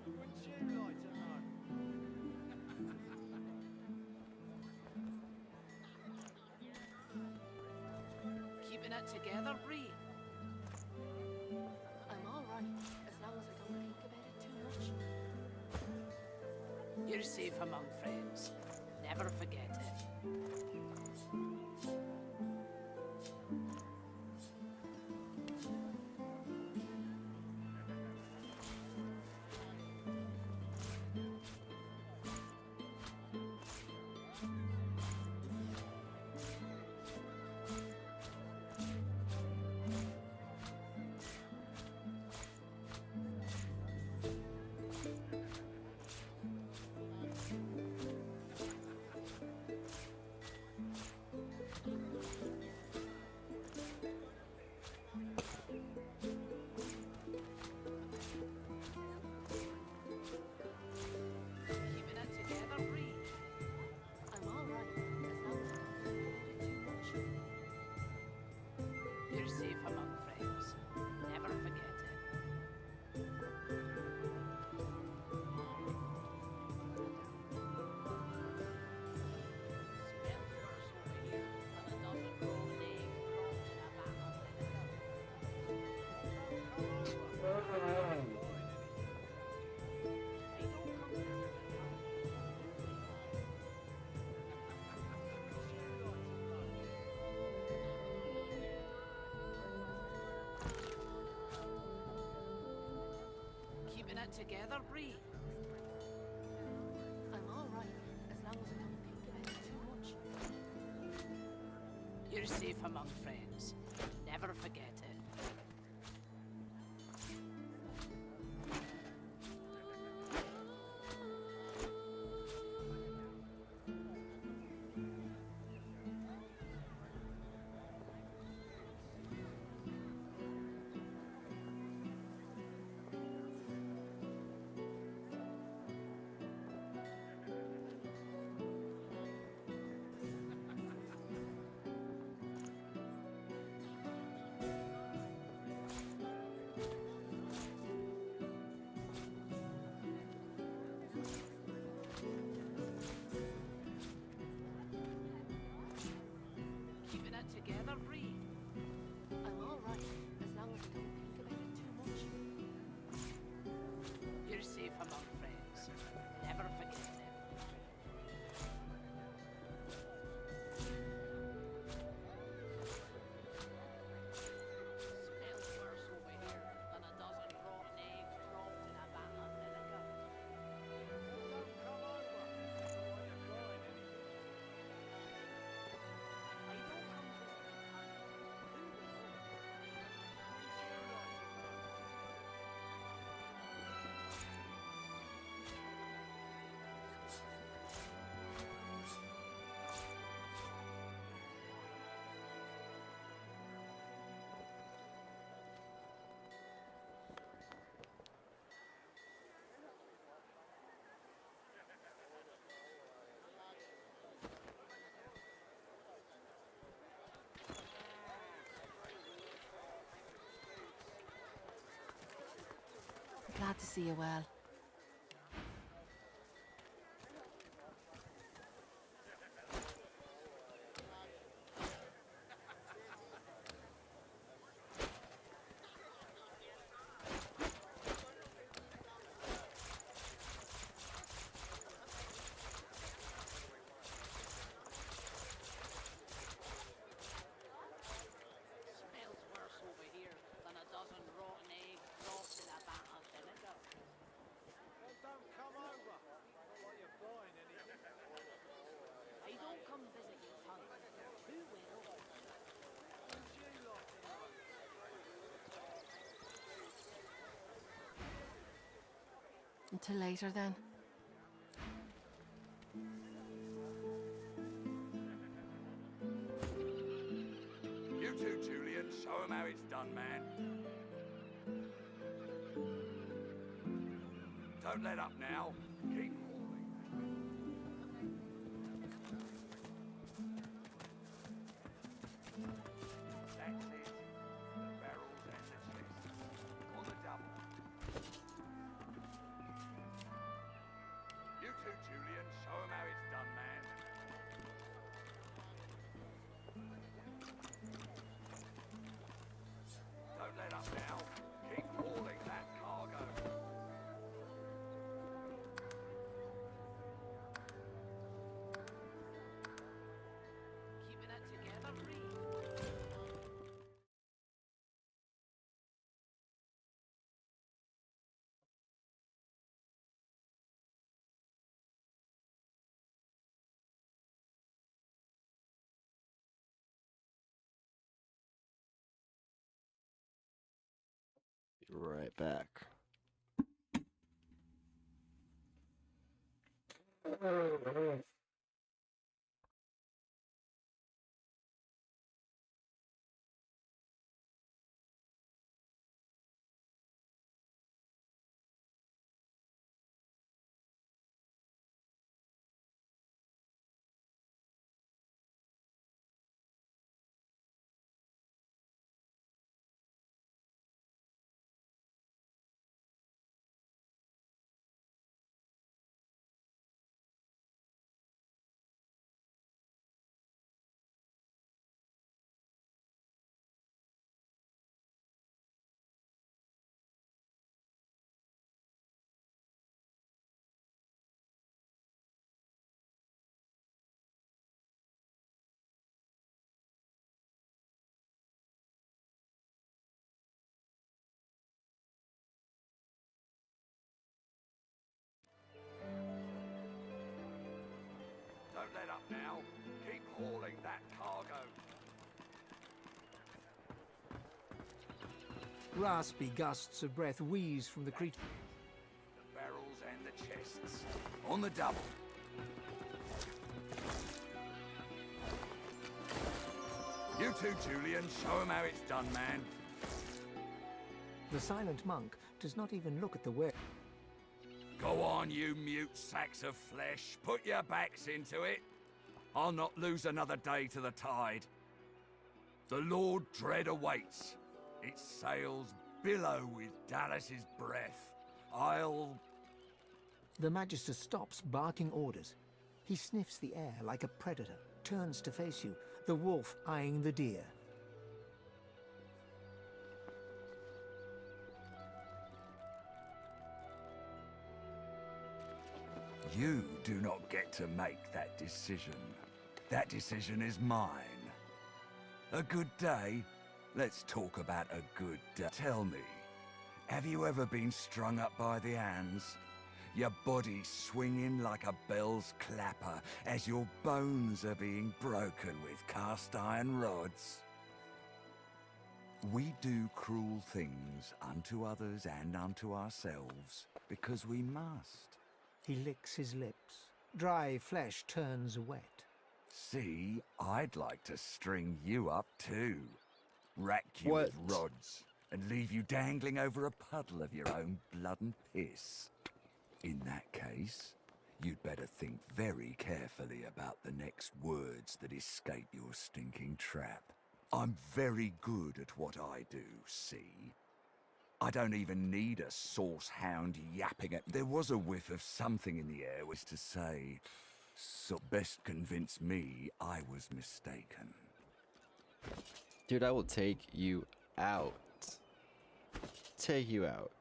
Wouldn't you like to know? Keeping it together, Bree. I'm all right, as long as I don't think about it too much. You're safe among friends. Never forget it. Keeping it together, Bree. I'm all right, as long as I don't think about it too much. You're safe among friends. Never forget it. Smells worse over here than a dozen rotten eggs dropped in a barrel Keeping it together, Bree. I'm all right, as long as I don't think about it too much. You're safe among friends. Never forget it. Keeping it together, Bree. I'm all right, as long as I don't think about it too much. You're safe among friends. Never forget it. Smells worse over here than a dozen rotten eggs dropped in a barrel of vinegar. I don't come visiting Who will? Glad to see you well. Smells worse over here than a dozen rotten eggs dropped in a barrel of vinegar. Don't come over. Not like you're buying anything. I don't come visit you, son. Who will? Who's you lot tonight? Until later then. You too, Julian. Show 'em how it's done, man. Don't let up now. Keep moving. That's it. The barrels and the chest. On the double. You too, Julian. Show 'em how it's done, man. right back. Don't let up now. Keep hauling that cargo. Raspy gusts of breath wheeze from the creature. The barrels and the chests. On the double. You too, Julian. Show 'em how it's done, man. The silent monk does not even look at the wearer. Go on, you mute sacks of flesh. Put your backs into it. I'll not lose another day to the tide. The Lord Dread awaits. Its sails billow with Dallas's breath. The Magister stops, barking orders. He sniffs the air like a predator, turns to face you, the wolf eyeing the deer. You do not get to make that decision. That decision is mine. A good day? Let's talk about a good day. Tell me, have you ever been strung up by the hands? Your body swinging like a bell's clapper as your bones are being broken with cast iron rods? We do cruel things unto others and unto ourselves because we must. He licks his lips. Dry flesh turns wet. See, I'd like to string you up too. Rack you with rods and leave you dangling over a puddle of your own blood and piss. In that case, you'd better think very carefully about the next words that escape your stinking trap. I'm very good at what I do, see? I don't even need a sauce hound yapping at... There was a whiff of something in the air, was to say, so best convince me I was mistaken. Dude, I will take you out. Take you out.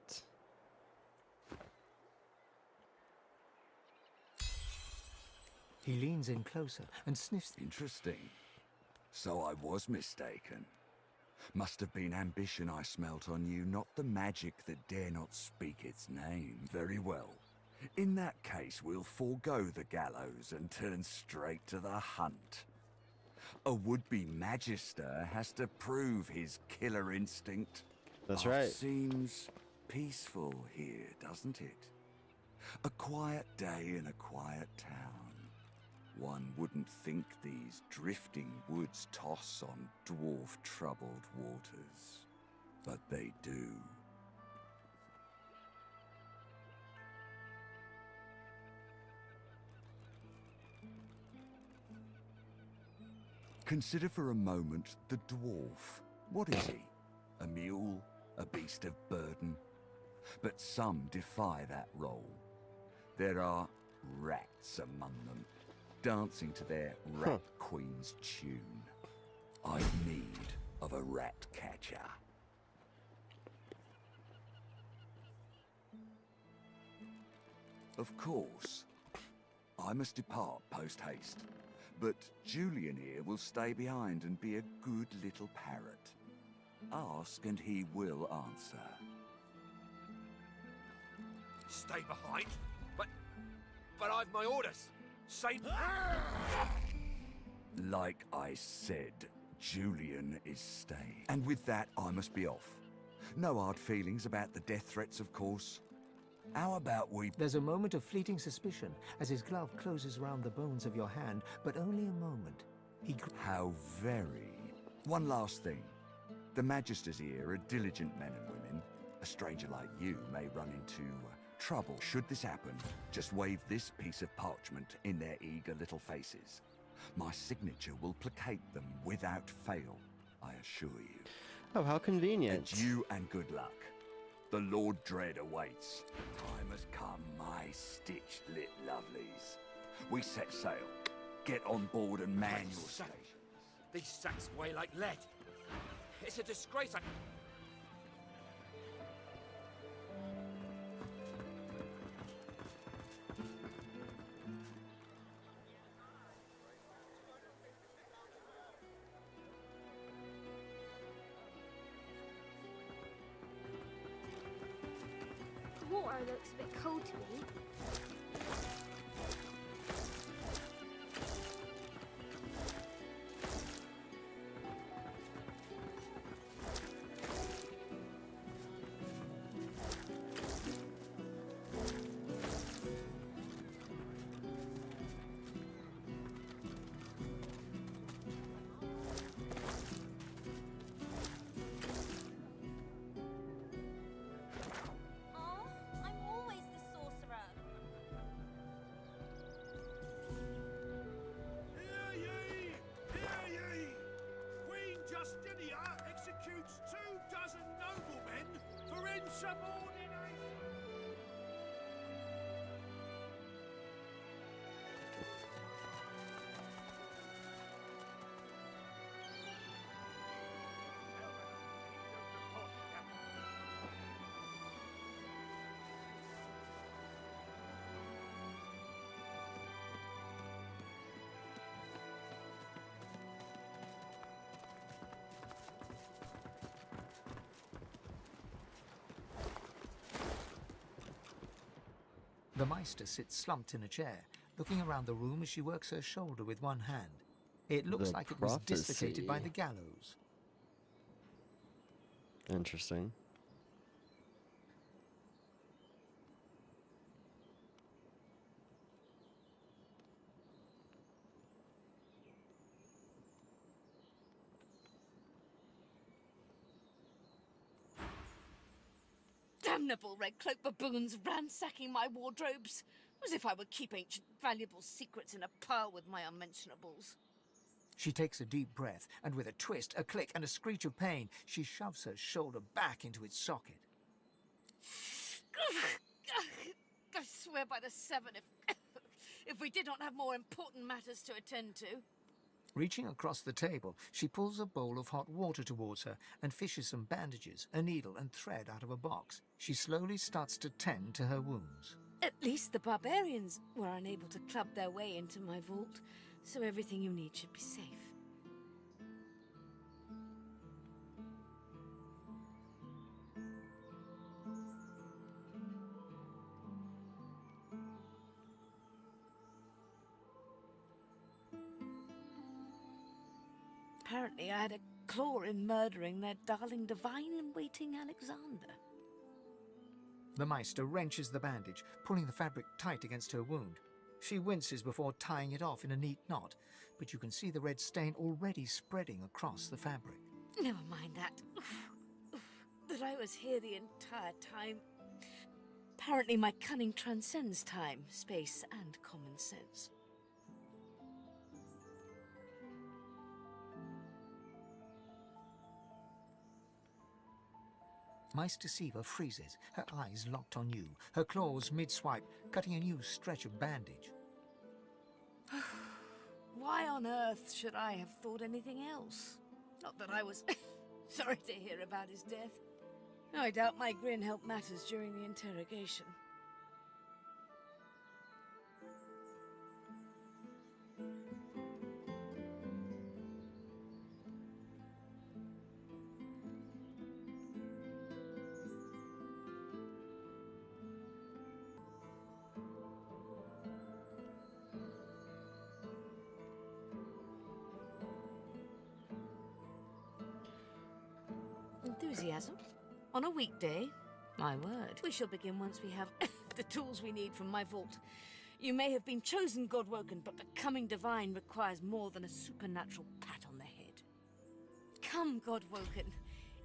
He leans in closer and sniffs. Interesting. So I was mistaken. Must have been ambition I smelt on you, not the magic that dare not speak its name. Very well. In that case, we'll forego the gallows and turn straight to the hunt. A would-be magister has to prove his killer instinct. That's right. Seems peaceful here, doesn't it? A quiet day in a quiet town. One wouldn't think these drifting woods toss on dwarf-troubled waters, but they do. Consider for a moment the dwarf. What is he? A mule? A beast of burden? But some defy that role. There are rats among them, dancing to their rat queen's tune. I've need of a rat catcher. Of course, I must depart post-haste, but Julian here will stay behind and be a good little parrot. Ask and he will answer. Stay behind? But I've my orders. Say... Like I said, Julian is staying. And with that, I must be off. No hard feelings about the death threats, of course. How about we... There's a moment of fleeting suspicion as his glove closes around the bones of your hand, but only a moment. How very... One last thing. The Magisters here are diligent men and women. A stranger like you may run into trouble. Should this happen, just wave this piece of parchment in their eager little faces. My signature will placate them without fail, I assure you. Oh, how convenient. Adieu and good luck. The Lord Dread awaits. Time has come, my stitch-lit lovelies. We set sail. Get on board and man your station. These sacks weigh like lead. It's a disgrace. The water looks a bit cold to me. Executes 24 noblemen for insubordination. The Meister sits slumped in a chair, looking around the room as she works her shoulder with one hand. It looks like it was dislocated by the gallows. Interesting. Damnable red cloak baboons ransacking my wardrobes, as if I would keep ancient valuable secrets in a pile with my unmentionables. She takes a deep breath, and with a twist, a click, and a screech of pain, she shoves her shoulder back into its socket. I swear by the seven, if we did not have more important matters to attend to. Reaching across the table, she pulls a bowl of hot water towards her and fishes some bandages, a needle, and thread out of a box. She slowly starts to tend to her wounds. At least the barbarians were unable to club their way into my vault, so everything you need should be safe. Apparently I had a claw in murdering their darling divine-in-waiting Alexander. The Meister wrenches the bandage, pulling the fabric tight against her wound. She winces before tying it off in a neat knot, but you can see the red stain already spreading across the fabric. Never mind that. That I was here the entire time. Apparently my cunning transcends time, space, and common sense. Meister Siva freezes, her eyes locked on you, her claws mid-swipe, cutting a new stretch of bandage. Why on earth should I have thought anything else? Not that I was sorry to hear about his death. I doubt my grin helped matters during the interrogation. Enthusiasm? On a weekday? My word. We shall begin once we have the tools we need from my vault. You may have been chosen, Godwoken, but becoming divine requires more than a supernatural pat on the head. Come, Godwoken.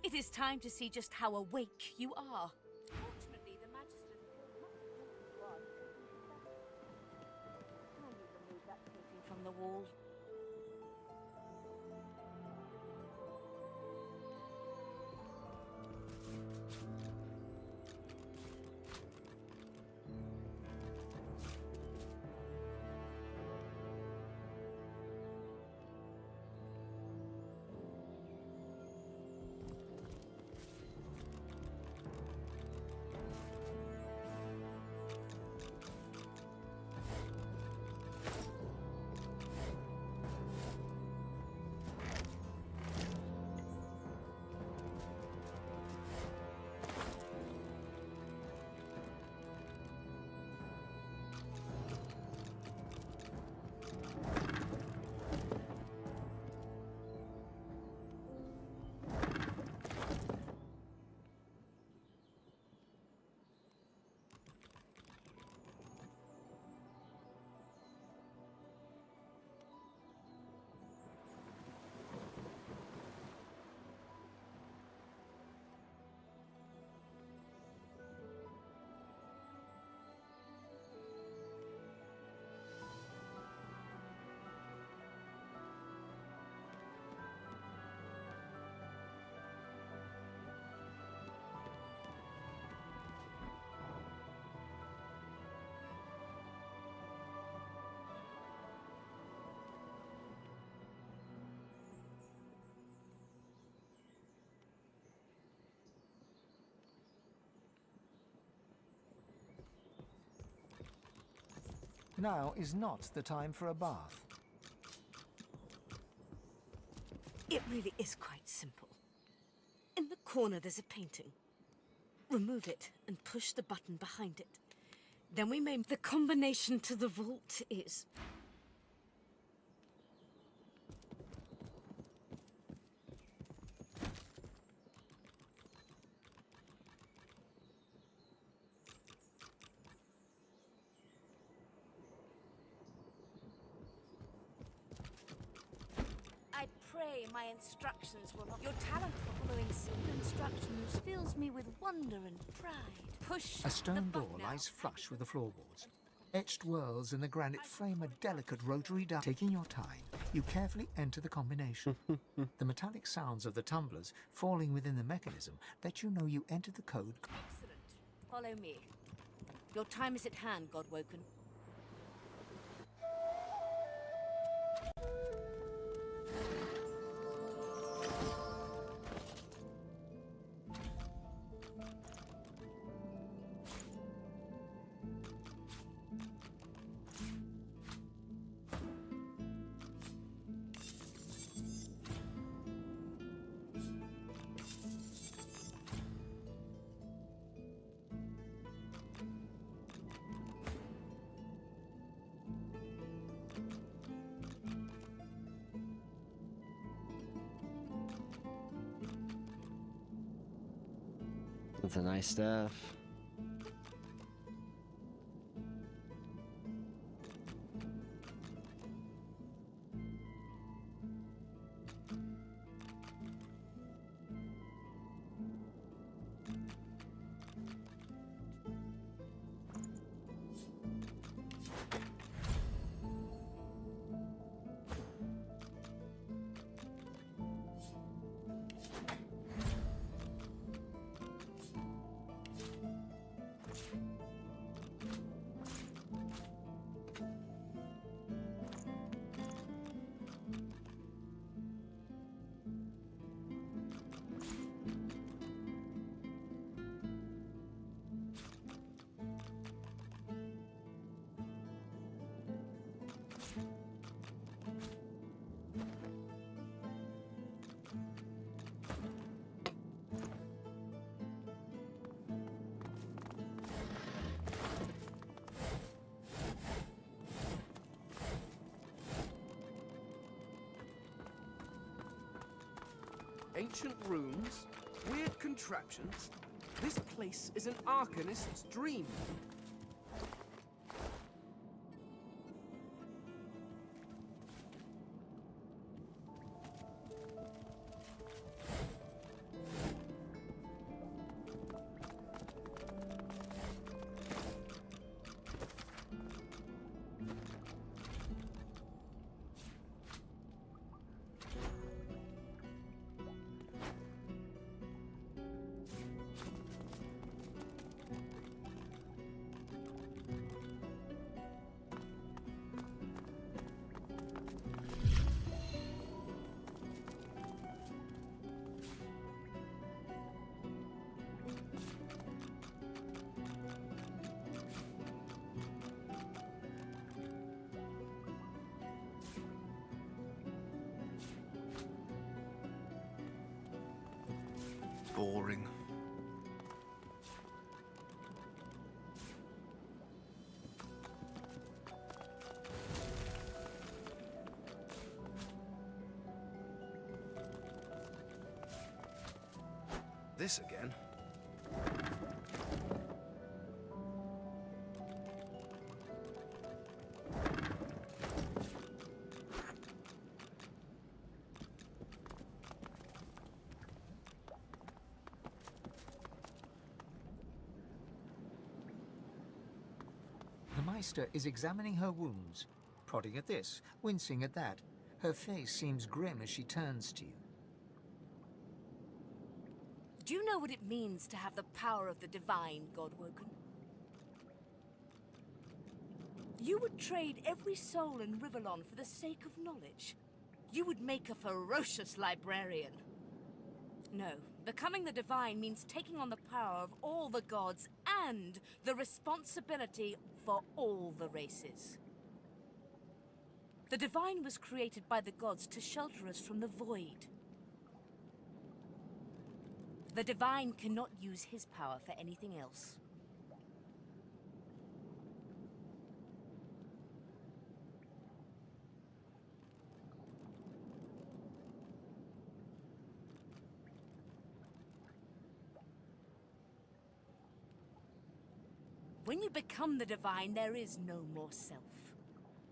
It is time to see just how awake you are. Fortunately, the Magister Can you remove that painting from the wall? Now is not the time for a bath. It really is quite simple. In the corner there's a painting. Remove it and push the button behind it. Then we may... The combination to the vault is... I pray my instructions will not... Your talent for following simple instructions fills me with wonder and pride. Push A stone the door button now. lies flush with the floorboards. Etched whorls in the granite frame a delicate rotary dial. Taking your time, you carefully enter the combination. The metallic sounds of the tumblers falling within the mechanism let you know you entered the code. Excellent. Follow me. Your time is at hand, Godwoken. That's a nice staff. Ancient runes, Weird contraptions? This place is an arcanist's dream. Boring. This again? The Meister is examining her wounds, prodding at this, wincing at that. Her face seems grim as she turns to you. Do you know what it means to have the power of the divine, Godwoken? You would trade every soul in Rivellon for the sake of knowledge. You would make a ferocious librarian. No, becoming the divine means taking on the power of all the gods and the responsibility for all the races. The divine was created by the gods to shelter us from the void. The divine cannot use his power for anything else. When you become the divine, there is no more self.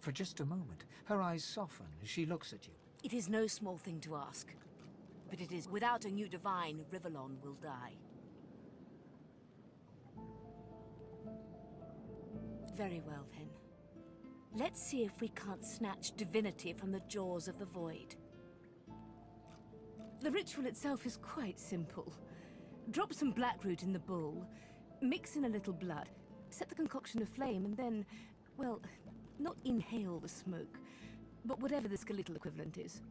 For just a moment, her eyes soften as she looks at you. It is no small thing to ask. But it is without a new divine, Rivellon will die. Very well, then. Let's see if we can't snatch divinity from the jaws of the void. The ritual itself is quite simple. Drop some blackroot in the bowl, mix in a little blood, set the concoction aflame, and then, well, not inhale the smoke, but whatever the skeletal equivalent is.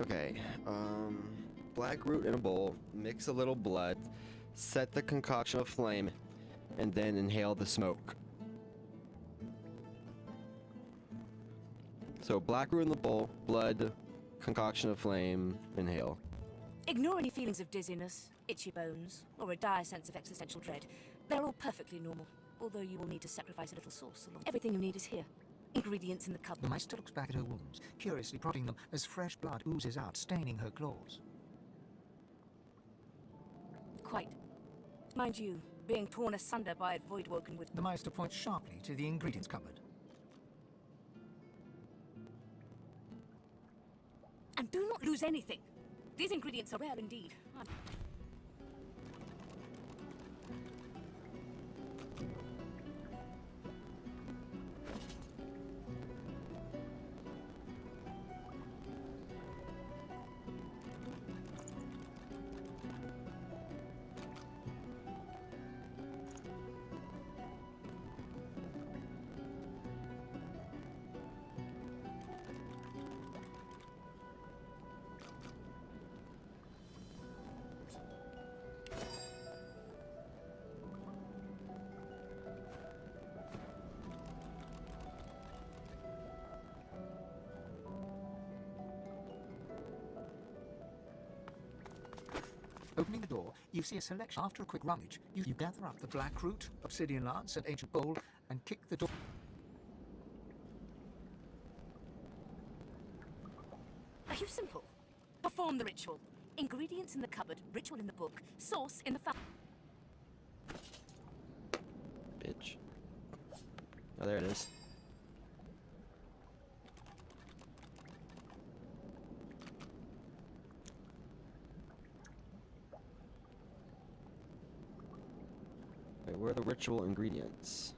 Okay, black root in a bowl, mix a little blood, set the concoction aflame, and then inhale the smoke. So black root in the bowl, blood, concoction aflame, inhale. Ignore any feelings of dizziness, itchy bones, or a dire sense of existential dread. They're all perfectly normal, although you will need to sacrifice a little sauce along. Everything you need is here. Ingredients in the cupboard. The Meister looks back at her wounds, curiously prodding them as fresh blood oozes out, staining her claws. Quite. Mind you, being torn asunder by a void-woken would... The Meister points sharply to the ingredients cupboard. And do not lose anything. These ingredients are rare indeed. Opening the door, you see a selection. After a quick rummage, you gather up the black root, obsidian lance, and ancient bowl, and kick the door. Are you simple? Perform the ritual. Ingredients in the cupboard, ritual in the book, source in the Bitch. Oh, there it is. Wait, where are the ritual ingredients?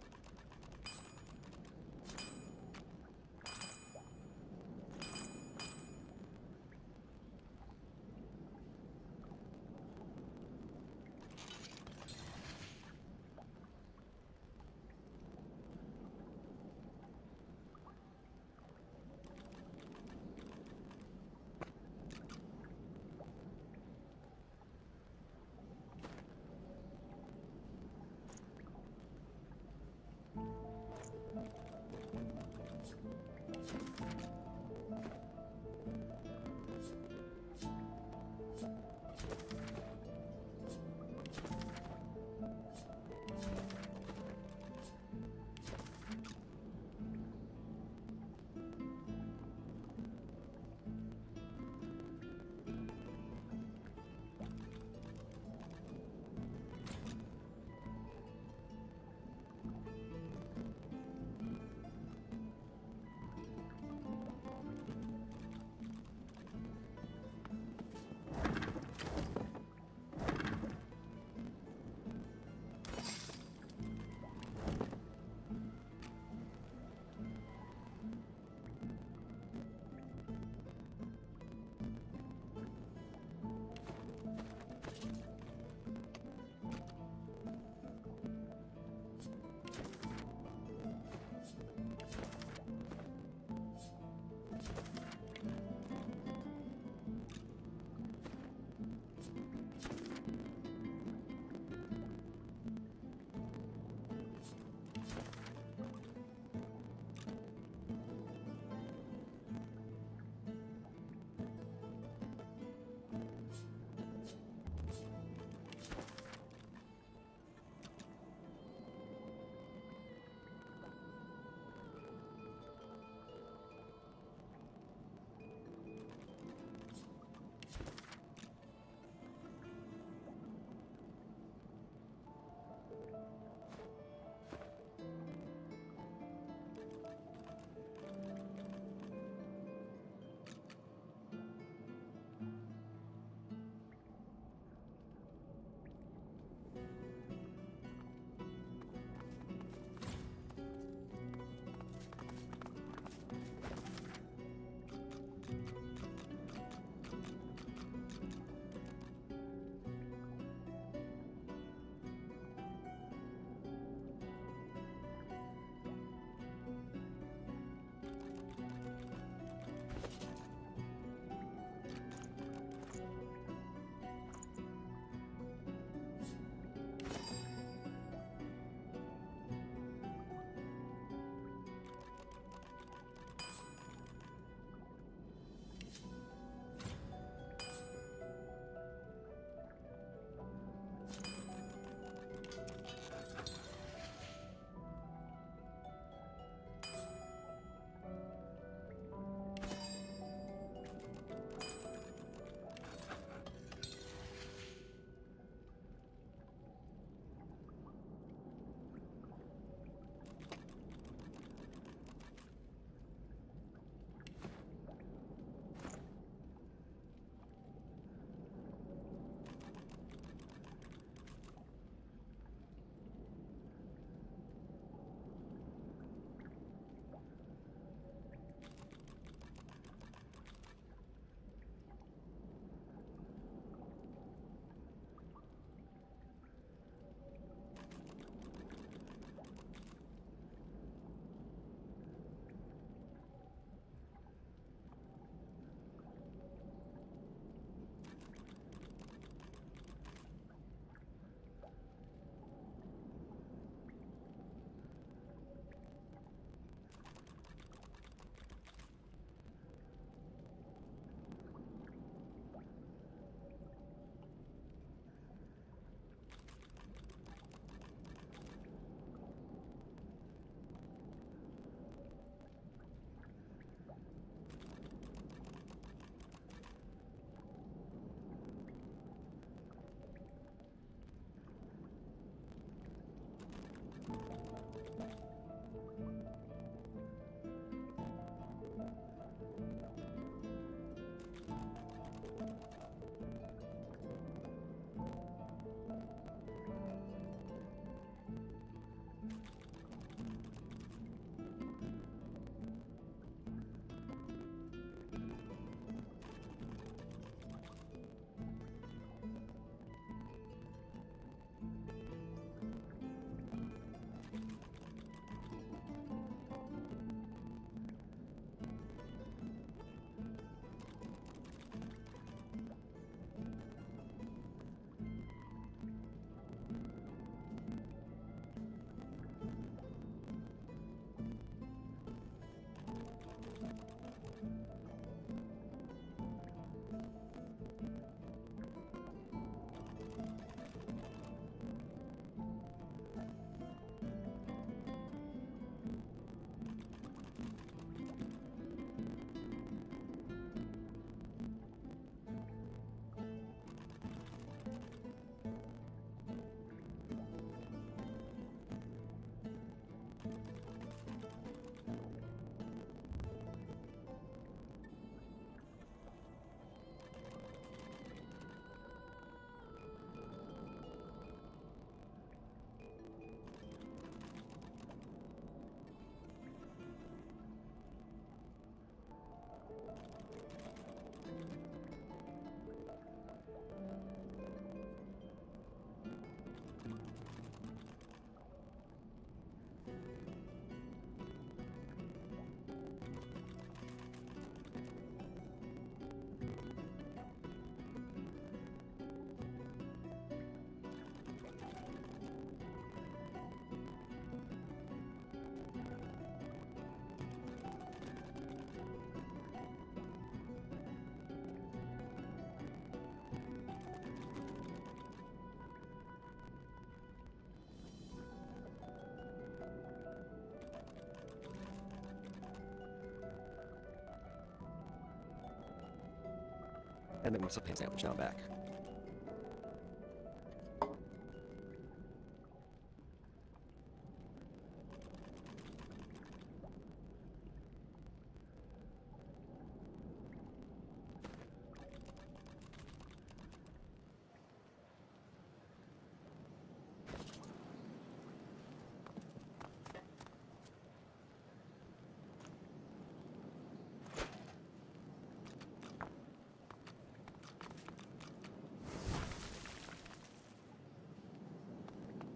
And make myself a ham sandwich. Now I'm back.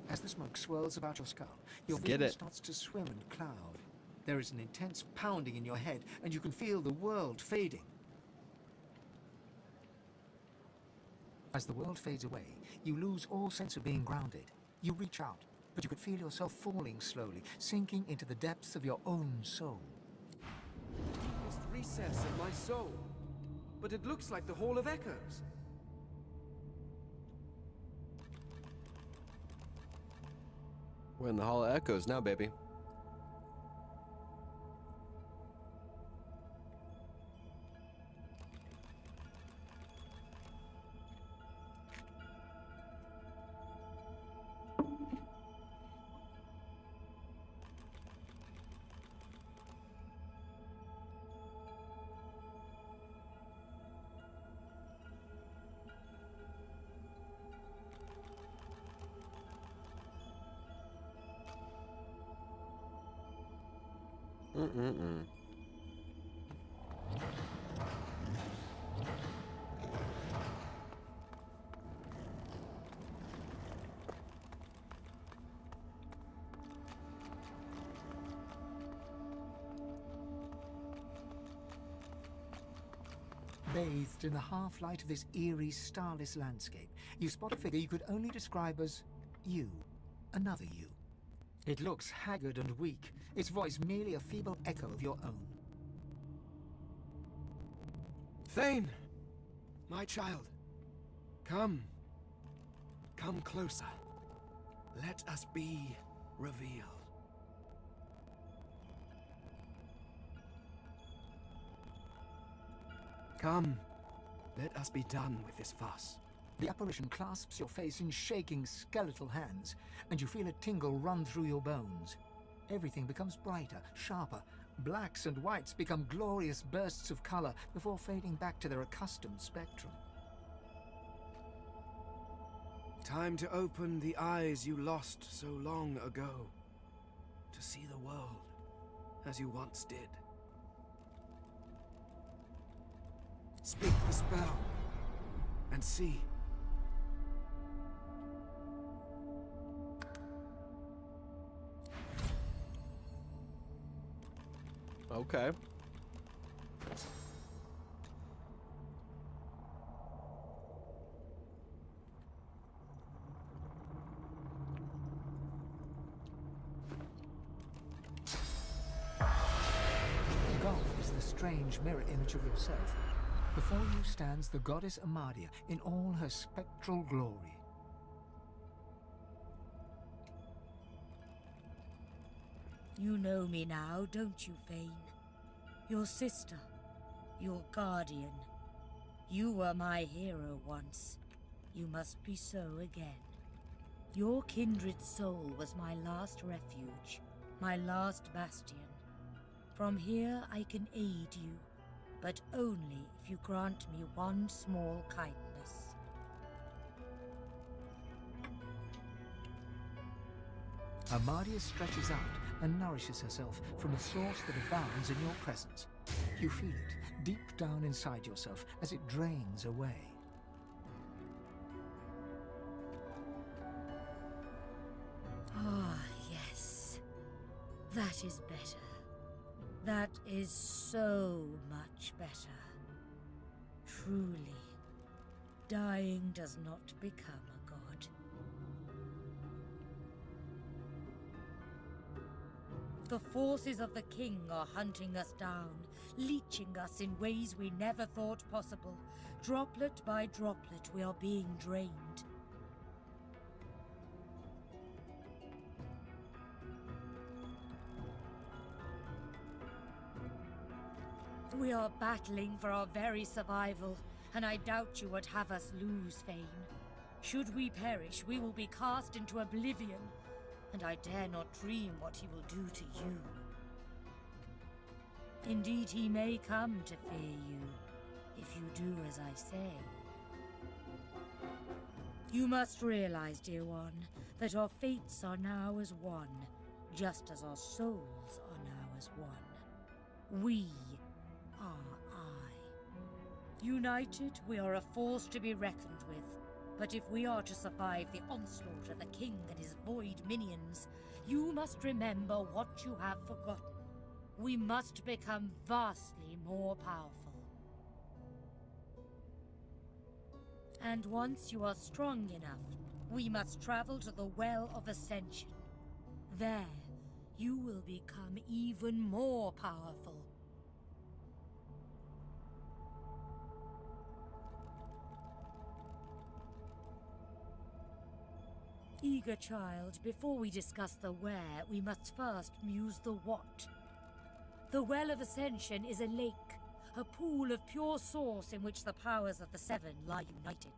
As the smoke swirls about your skull, your Get vision it. starts to swim and cloud. There is an intense pounding in your head, and you can feel the world fading. As the world fades away, you lose all sense of being grounded. You reach out, but you can feel yourself falling slowly, sinking into the depths of your own soul. Deepest recess of my soul. But it looks like the Hall of Echoes. We're in the Hall of Echoes now, baby. Mm-mm-mm. Bathed in the half-light of this eerie, starless landscape, you spot a figure you could only describe as you. Another you. It looks haggard and weak, its voice merely a feeble echo of your own. Thane! My child. Come. Come closer. Let us be revealed. Come. Let us be done with this fuss. The apparition clasps your face in shaking, skeletal hands, and you feel a tingle run through your bones. Everything becomes brighter, sharper. Blacks and whites become glorious bursts of color before fading back to their accustomed spectrum. Time to open the eyes you lost so long ago. To see the world as you once did. Speak the spell and see. Okay. God is the strange mirror image of yourself. Before you stands the goddess Amadia in all her spectral glory. You know me now, don't you, Fane? Your sister, your guardian. You were my hero once. You must be so again. Your kindred soul was my last refuge, my last bastion. From here I can aid you, but only if you grant me one small kindness. Amadia stretches out and nourishes herself from a source that abounds in your presence. You feel it deep down inside yourself as it drains away. Ah, yes. That is better. That is so much better. Truly, dying does not become a god. The forces of the king are hunting us down, leeching us in ways we never thought possible. Droplet by droplet, we are being drained. We are battling for our very survival, and I doubt you would have us lose Fane. Should we perish, we will be cast into oblivion, and I dare not dream what he will do to you. Indeed, he may come to fear you, if you do as I say. You must realize, dear one, that our fates are now as one, just as our souls are now as one. We are I. United, we are a force to be reckoned with, but if we are to survive the onslaught of the king and his void minions, you must remember what you have forgotten. We must become vastly more powerful. And once you are strong enough, we must travel to the Well of Ascension. There, you will become even more powerful. Eager child, before we discuss the where, we must first muse the what. The Well of Ascension is a lake, a pool of pure source in which the powers of the Seven lie united.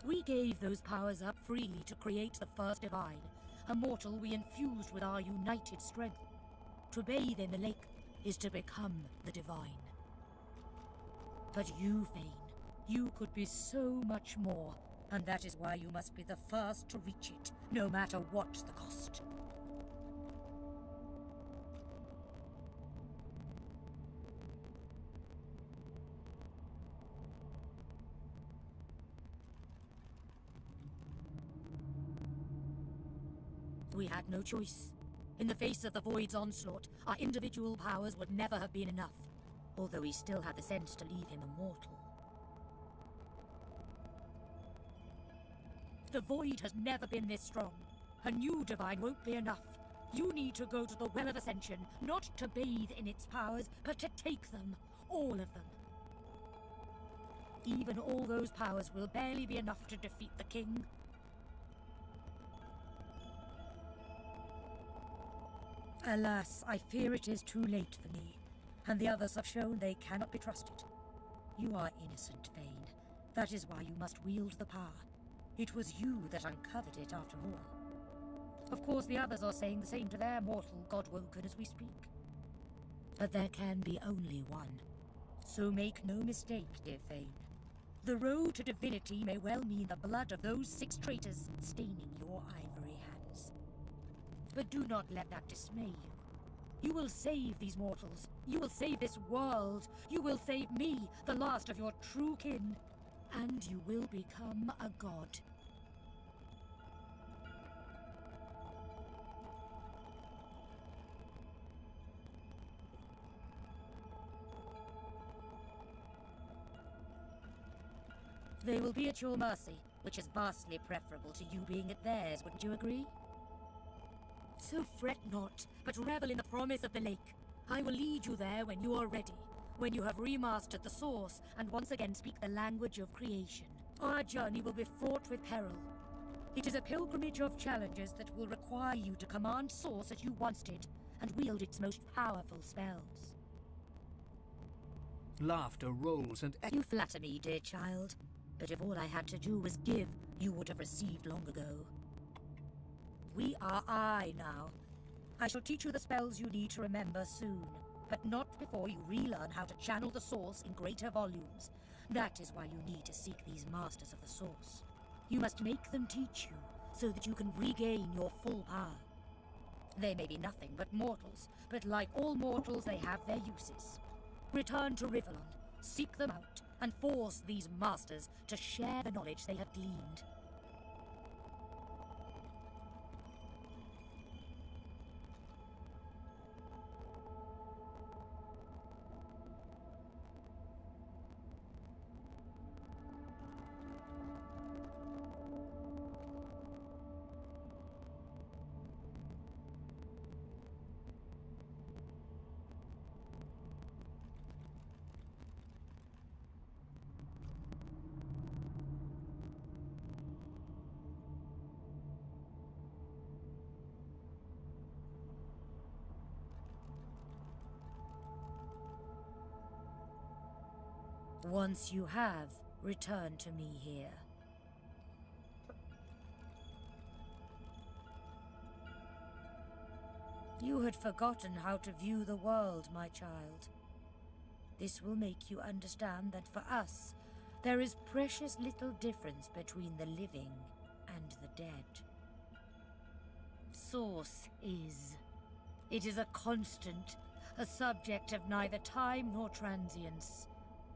We gave those powers up freely to create the First Divine, a mortal we infused with our united strength. To bathe in the lake is to become the Divine. But you, Fane, you could be so much more, and that is why you must be the first to reach it, no matter what the cost. We had no choice. In the face of the Void's onslaught, our individual powers would never have been enough, although we still had the sense to leave him immortal. The Void has never been this strong. A new Divine won't be enough. You need to go to the Well of Ascension, not to bathe in its powers, but to take them. All of them. Even all those powers will barely be enough to defeat the King. Alas, I fear it is too late for me, and the others have shown they cannot be trusted. You are innocent, Fane. That is why you must wield the power. It was you that uncovered it after all. Of course, the others are saying the same to their mortal Godwoken as we speak. But there can be only one. So make no mistake, dear Fane. The road to divinity may well mean the blood of those 6 traitors staining your ivory hands. But do not let that dismay you. You will save these mortals. You will save this world. You will save me, the last of your true kin. And you will become a god. They will be at your mercy, which is vastly preferable to you being at theirs, wouldn't you agree? So fret not, but revel in the promise of the lake. I will lead you there when you are ready, when you have remastered the source and once again speak the language of creation. Our journey will be fraught with peril. It is a pilgrimage of challenges that will require you to command source as you once did, and wield its most powerful spells. Laughter rolls and... You flatter me, dear child. But if all I had to do was give, you would have received long ago. We are I now. I shall teach you the spells you need to remember soon, but not before you relearn how to channel the source in greater volumes. That is why you need to seek these masters of the source. You must make them teach you, so that you can regain your full power. They may be nothing but mortals, but like all mortals they have their uses. Return to Rivalon, seek them out, and force these masters to share the knowledge they have gleaned. Once you have, return to me here. You had forgotten how to view the world, my child. This will make you understand that for us, there is precious little difference between the living and the dead. Source is. It is a constant, a subject of neither time nor transience.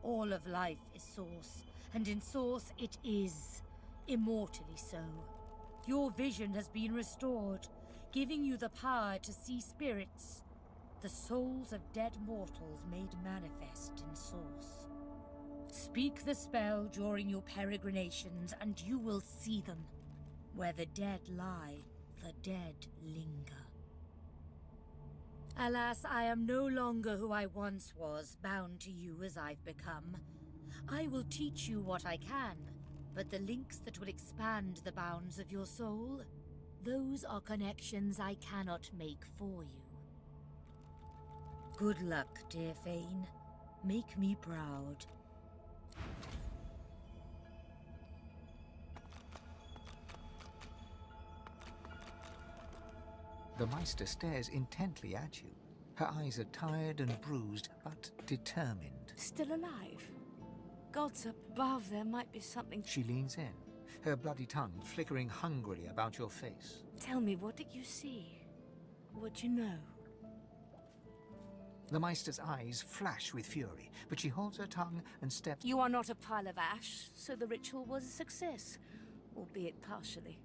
All of life is Source, and in Source it is, immortally so. Your vision has been restored, giving you the power to see spirits, the souls of dead mortals made manifest in Source. Speak the spell during your peregrinations, and you will see them. Where the dead lie, the dead linger. Alas, I am no longer who I once was, bound to you as I've become. I will teach you what I can, but the links that will expand the bounds of your soul, those are connections I cannot make for you. Good luck, dear Fane. Make me proud. The Meister stares intently at you. Her eyes are tired and bruised, but determined. Still alive? Gods above, there might be something... She leans in, her bloody tongue flickering hungrily about your face. Tell me, what did you see? What do you know? The Meister's eyes flash with fury, but she holds her tongue and steps... You are not a pile of ash, so the ritual was a success, albeit partially.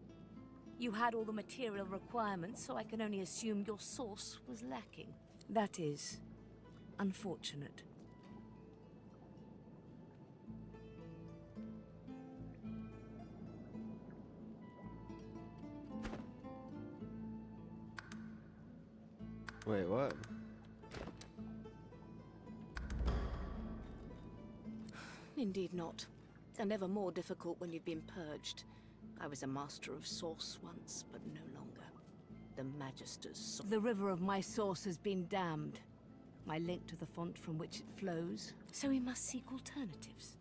You had all the material requirements, so I can only assume your source was lacking. That is unfortunate. Wait, what? Indeed not. And ever more difficult when you've been purged. I was a master of source once, but no longer. The Magister's source. The river of my source has been dammed. My link to the font from which it flows, so we must seek alternatives.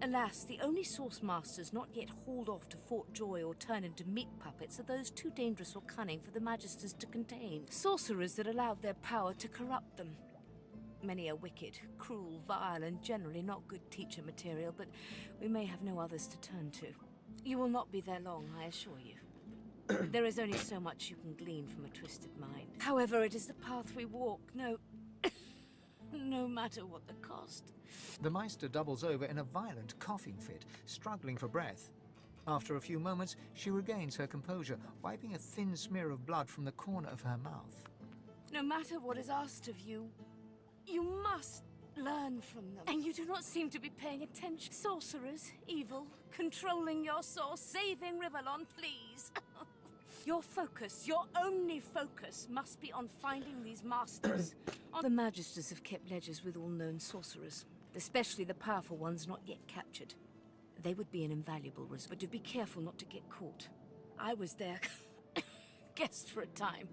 Alas, the only source masters not yet hauled off to Fort Joy or turned into meat puppets are those too dangerous or cunning for the Magisters to contain. Sorcerers that allowed their power to corrupt them. Many are wicked, cruel, vile, and generally not good teacher material, but we may have no others to turn to. You will not be there long, I assure you. There is only so much you can glean from a twisted mind. However, it is the path we walk, no matter what the cost. The Meister doubles over in a violent coughing fit, struggling for breath. After a few moments, she regains her composure, wiping a thin smear of blood from the corner of her mouth. No matter what is asked of you, you must learn from them. And you do not seem to be paying attention. Sorcerers, evil, controlling your source, saving Rivellon, please. Your focus, your only focus, must be on finding these masters. The Magisters have kept ledgers with all known sorcerers, especially the powerful ones not yet captured. They would be an invaluable resource, but do be careful not to get caught. I was their guest for a time.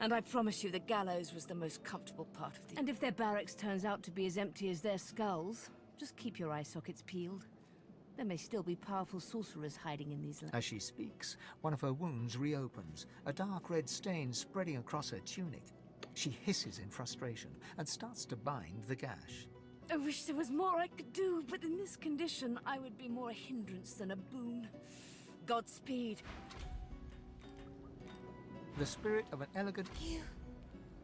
And I promise you the gallows was the most comfortable part of the... And if their barracks turns out to be as empty as their skulls, just keep your eye sockets peeled. There may still be powerful sorcerers hiding in these lands. As she speaks, one of her wounds reopens, a dark red stain spreading across her tunic. She hisses in frustration and starts to bind the gash. I wish there was more I could do, but in this condition, I would be more a hindrance than a boon. Godspeed. The spirit of an elegant...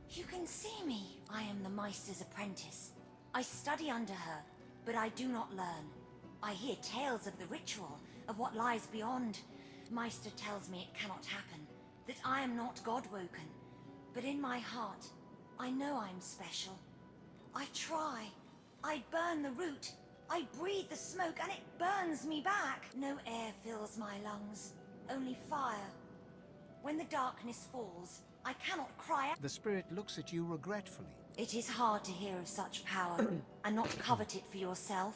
You can see me. I am the Meister's apprentice. I study under her, but I do not learn. I hear tales of the ritual, of what lies beyond. Meister tells me it cannot happen, that I am not God-woken. But in my heart, I know I'm special. I try. I burn the root. I breathe the smoke, and it burns me back. No air fills my lungs, only fire. When the darkness falls, I cannot cry out. The spirit looks at you regretfully. It is hard to hear of such power, and not covet it for yourself.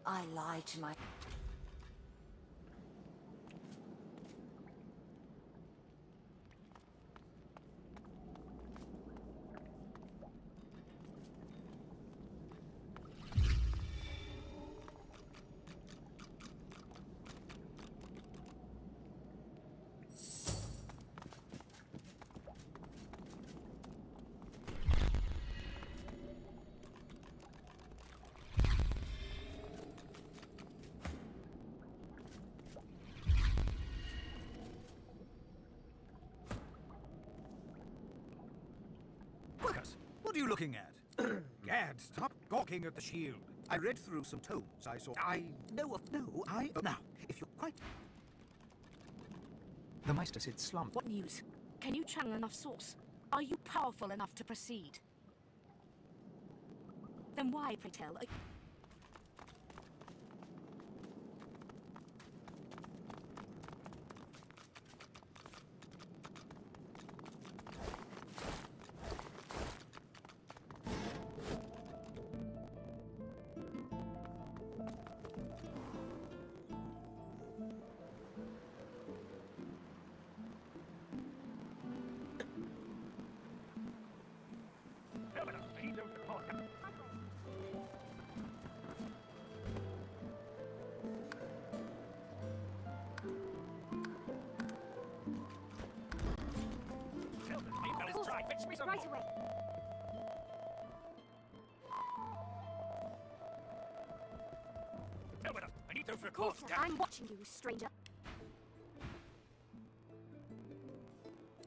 I lie to my... What are you looking at? Gad, stop gawking at the shield. I read through some tomes I saw. Now, if you're quite... The Meister sits slumped. What news? Can you channel enough source? Are you powerful enough to proceed? Then why, pray tell? Right away. I need those Of course, reports. I'm watching you, stranger.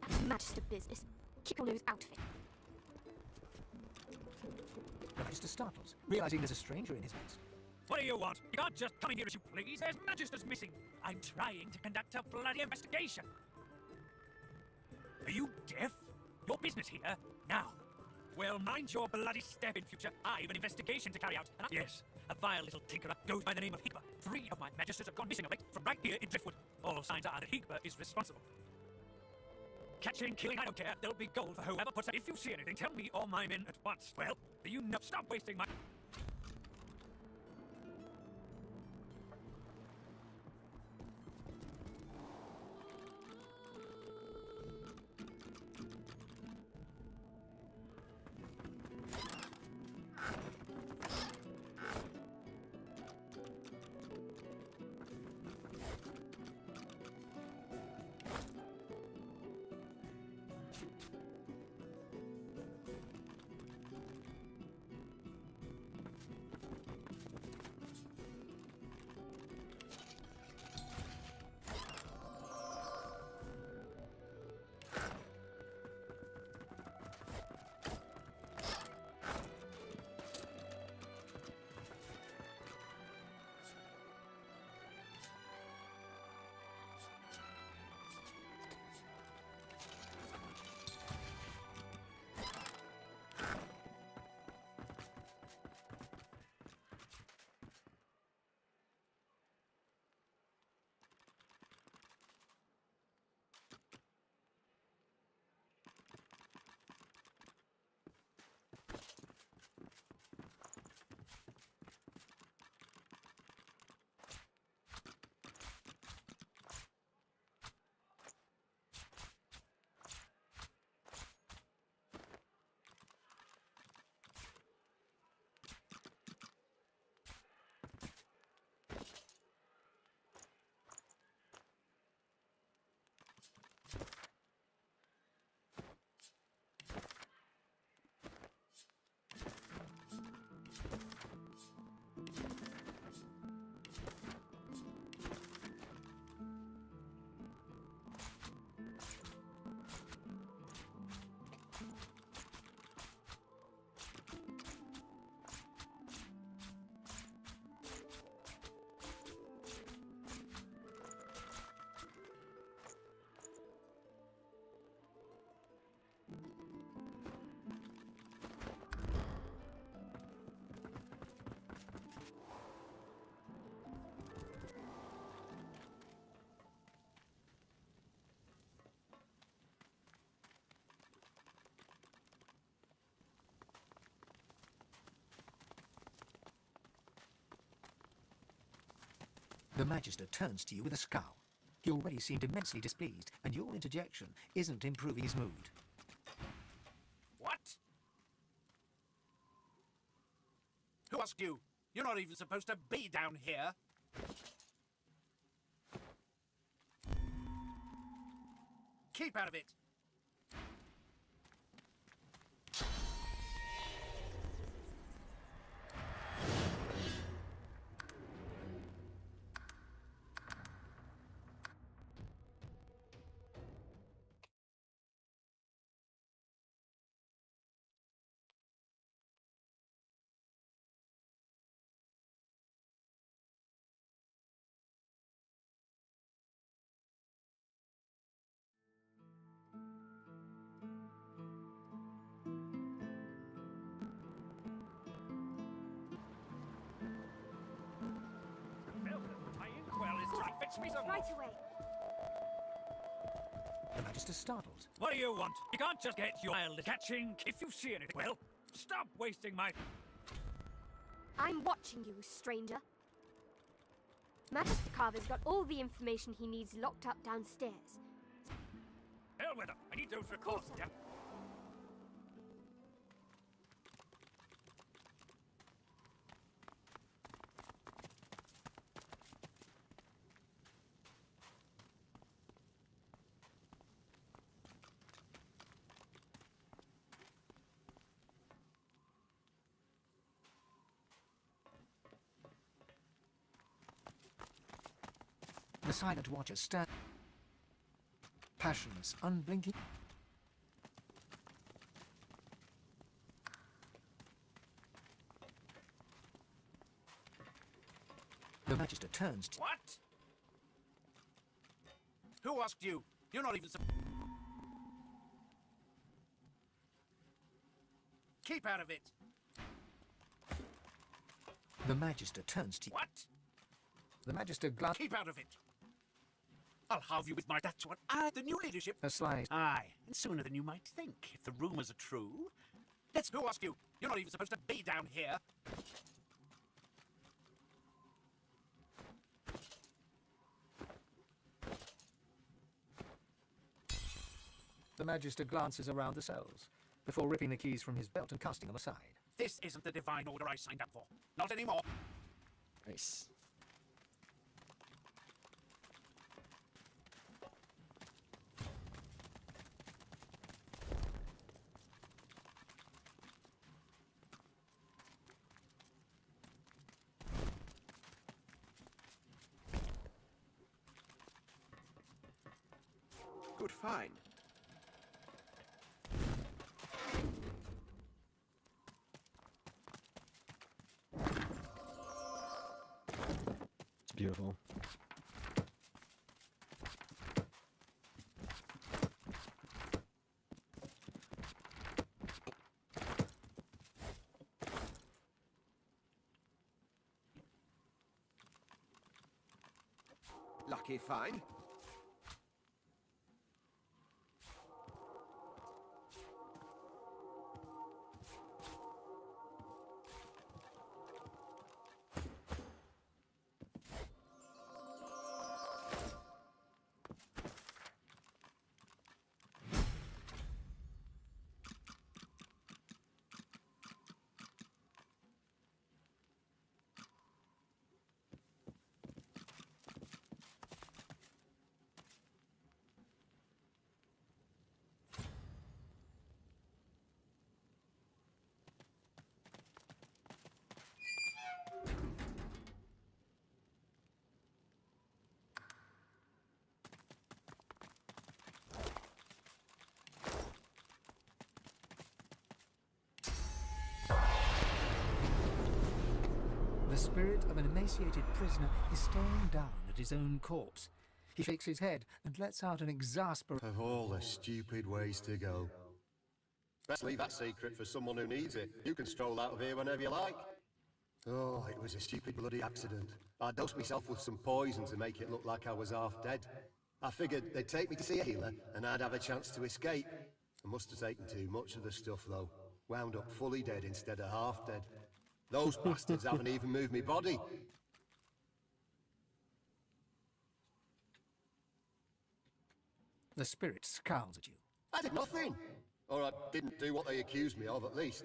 That's Magister business. Keep your nose out of it. The Meister startles, realizing there's a stranger in his midst. What do you want? You can't just come in here as you please. There's Magisters missing. I'm trying to conduct a bloody investigation. Are you deaf? Your business here? Now. Well, mind your bloody step in future. I've an investigation to carry out. Yes, a vile little tinkerer goes by the name of Higba. 3 of my Magisters have gone missing of late from right here in Driftwood. All signs are that Higba is responsible. Catching, killing, I don't care. There'll be gold for whoever puts it. If you see anything, tell me or my men at once. Well, do you know? Stop wasting my... The Magister turns to you with a scowl. He already seemed immensely displeased, and your interjection isn't improving his mood. What? Who asked you? You're not even supposed to be down here. Keep out of it. Fetch me some. Right away. The Magister's startled. What do you want? You can't just get your wild catching. If you see anything, well, stop wasting my... I'm watching you, stranger. Magister Carver's got all the information he needs locked up downstairs. Hell with them. I need those reports. Yeah. The silent watcher stands, passionless, unblinking. The Magister turns to... What? Who asked you? You're not even... Keep out of it. The Magister turns to... What? The Magister glances... Keep out of it. I'll have you with my... That's what the new leadership... A slice. Aye, and sooner than you might think, if the rumors are true. Let's... Who asked you? You're not even supposed to be down here. The Magister glances around the cells, before ripping the keys from his belt and casting them aside. This isn't the divine order I signed up for. Not anymore. Nice. Good find. It's beautiful. Lucky find. The spirit of an emaciated prisoner is staring down at his own corpse. He shakes his head and lets out an exasperated... Of all the stupid ways to go. Best leave that secret for someone who needs it. You can stroll out of here whenever you like. Oh, it was a stupid bloody accident. I dosed myself with some poison to make it look like I was half dead. I figured they'd take me to see a healer and I'd have a chance to escape. I must have taken too much of the stuff though. Wound up fully dead instead of half dead. Those bastards haven't even moved me body. The spirit scowls at you. I did nothing. Or I didn't do what they accused me of, at least.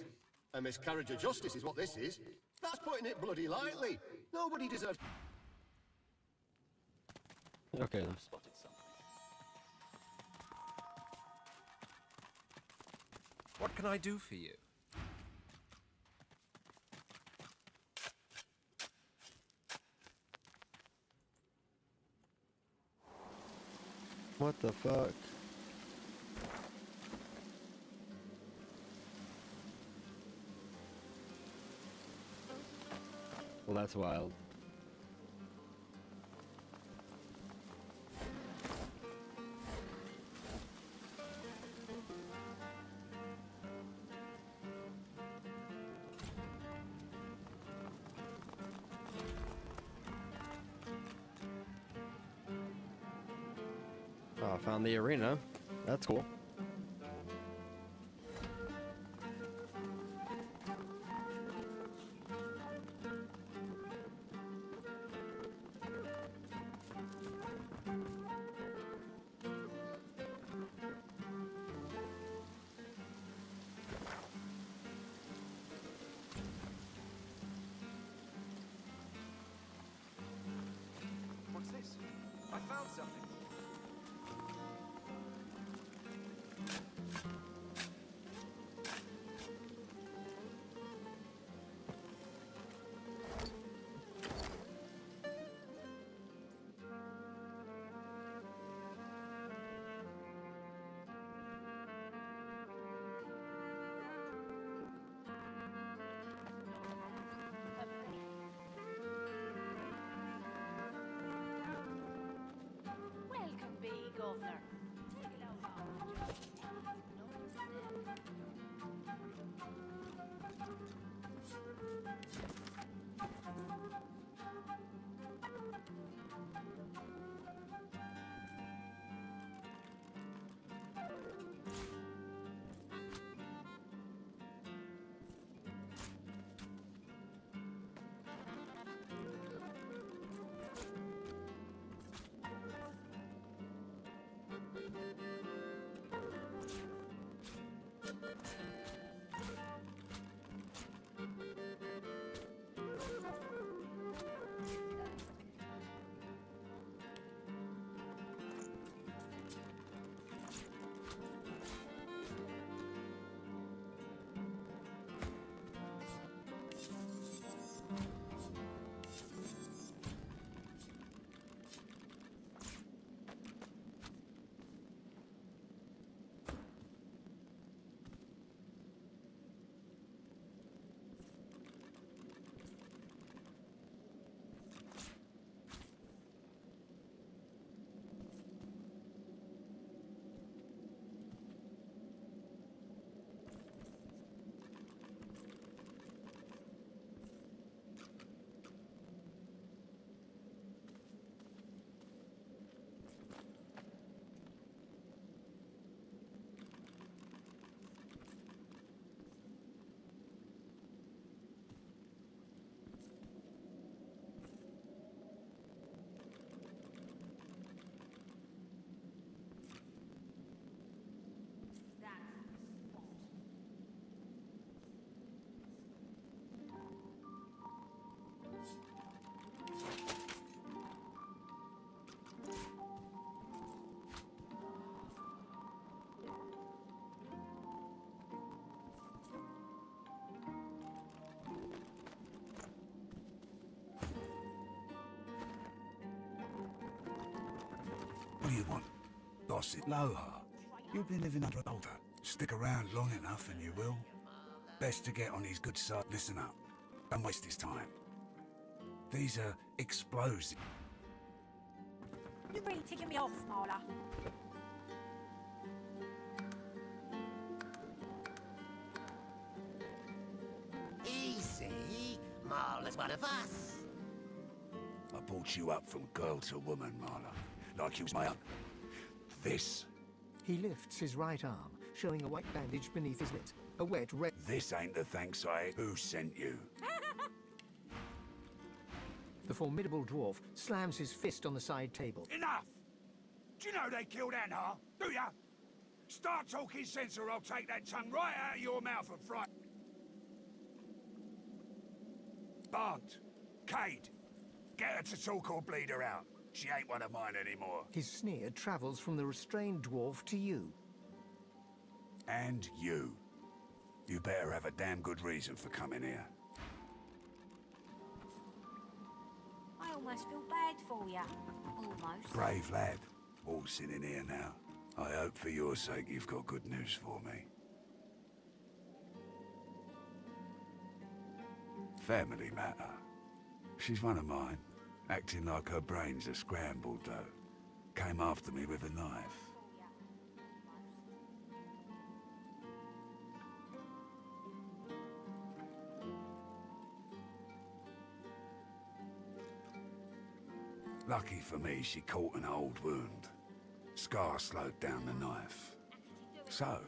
A miscarriage of justice is what this is. That's putting it bloody lightly. Nobody deserves... Okay then. What can I do for you? What the fuck? Well, that's wild. Oh, I found the arena. That's cool. What's this? I found something. Welcome, be governor. What do you want? Gossip? Loha, you've been living under a boulder. Stick around long enough and you will. Best to get on his good side. Listen up. Don't waste his time. These are explosives. You're really ticking me off, Marla. Easy. Marla's one of us. I brought you up from girl to woman, Marla. Like you was my own. This. He lifts his right arm, showing a white bandage beneath his lid. A wet red... This ain't the thanks I... Who sent you? The formidable dwarf slams his fist on the side table. Enough! Do you know they killed Anhar? Do ya? Start talking sense or I'll take that tongue right out of your mouth and fry... Bant, Cade, get her to talk or bleed her out. She ain't one of mine anymore. His sneer travels from the restrained dwarf to you. And you. You better have a damn good reason for coming here. I almost feel bad for you. Almost. Brave lad. All sitting here now. I hope for your sake you've got good news for me. Family matter. She's one of mine. Acting like her brains are scrambled, though. Came after me with a knife. Lucky for me, she caught an old wound. Scar slowed down the knife. So,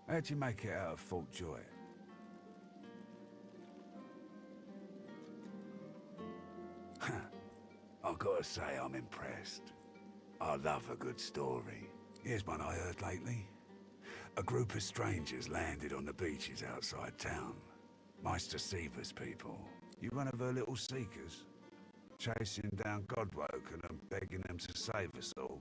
how'd you make it out of Fort Joy? I've got to say I'm impressed. I love a good story. Here's one I heard lately. A group of strangers landed on the beaches outside town. Meister Seaver's people. You one of her little seekers? Chasing down Godwoken and begging them to save us all.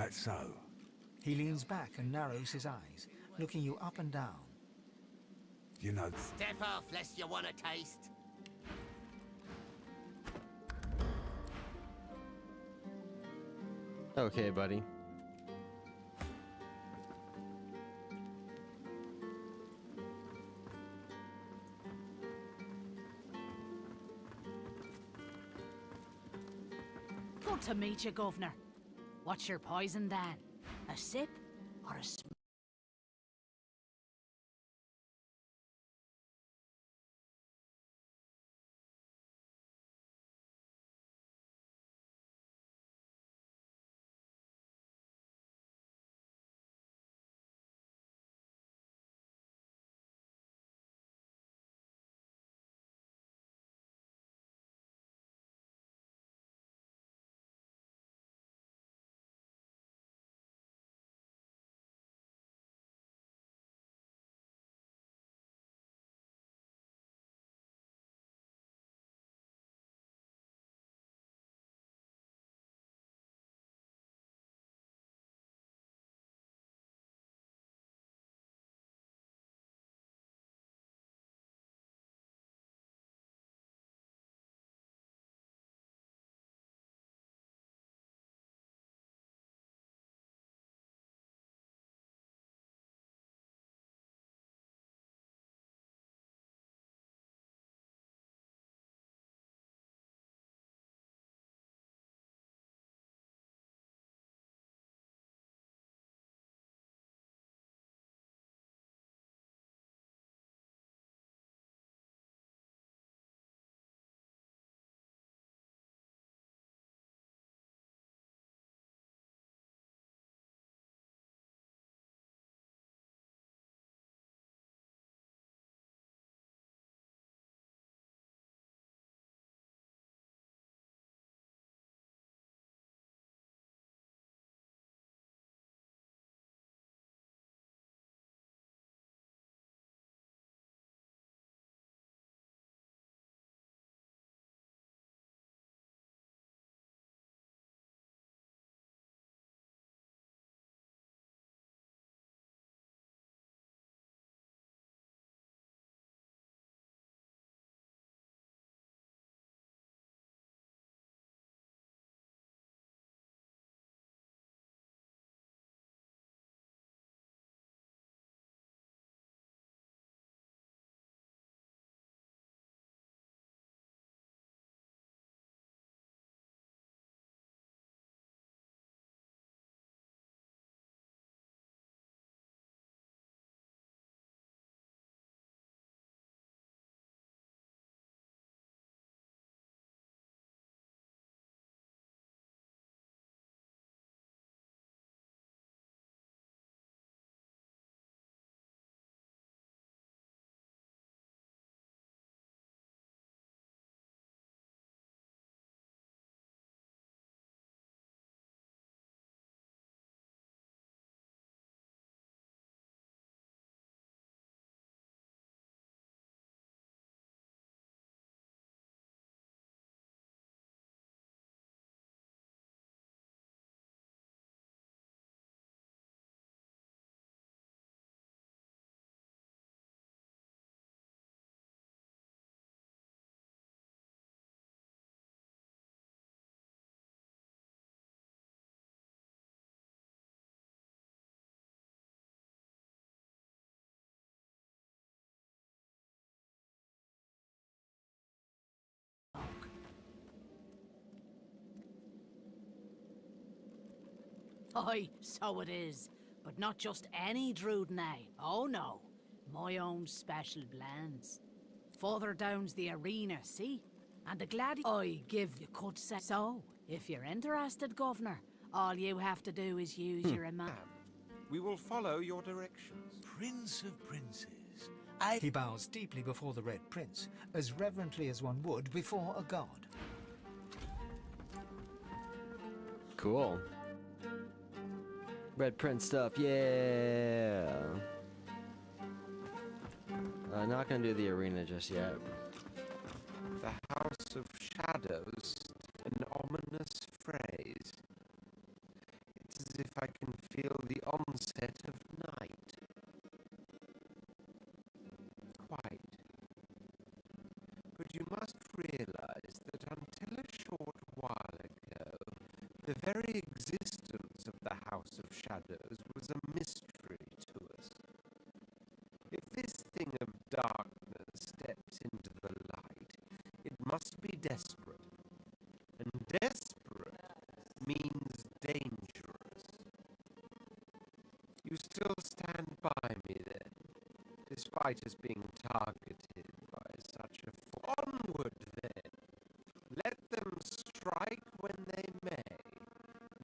That's so. He leans back and narrows his eyes, looking you up and down. You know... Step off, lest you want a taste. Okay, buddy. Good to meet you, Governor. What's your poison, Dan? A sip or a sm— Aye, so it is. But not just any druid now. Oh no. My own special blends. Further down's the arena, see? And the I give you could say. So, if you're interested, Governor, all you have to do is use your We will follow your directions. Prince of Princes. He bows deeply before the Red Prince, as reverently as one would before a god. Cool. Red Prince stuff, yeah. Not gonna do the arena just yet. The House of Shadows, an ominous phrase. It's as if I can feel the onset of night. Quite. But you must realize that until a short while ago, the very existence of the House of Shadows was a mystery to us. If this thing of darkness steps into the light, it must be desperate. And desperate means dangerous. You still stand by me then, despite us being targeted by such a onward then. Let them strike when they may.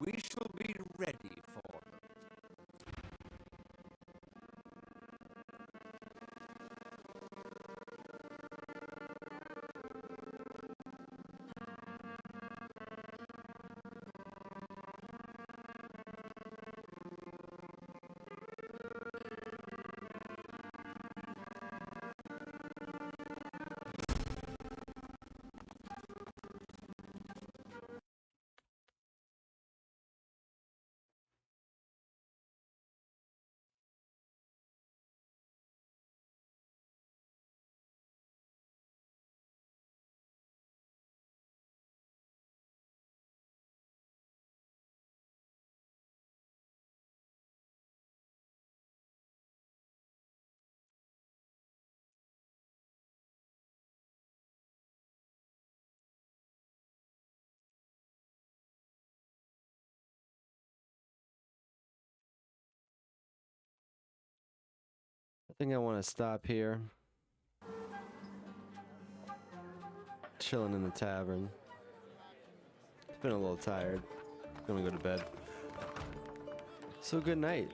We shall be ready for them. I think I want to stop here. Chilling in the tavern. It's been a little tired. Gonna go to bed. So good night.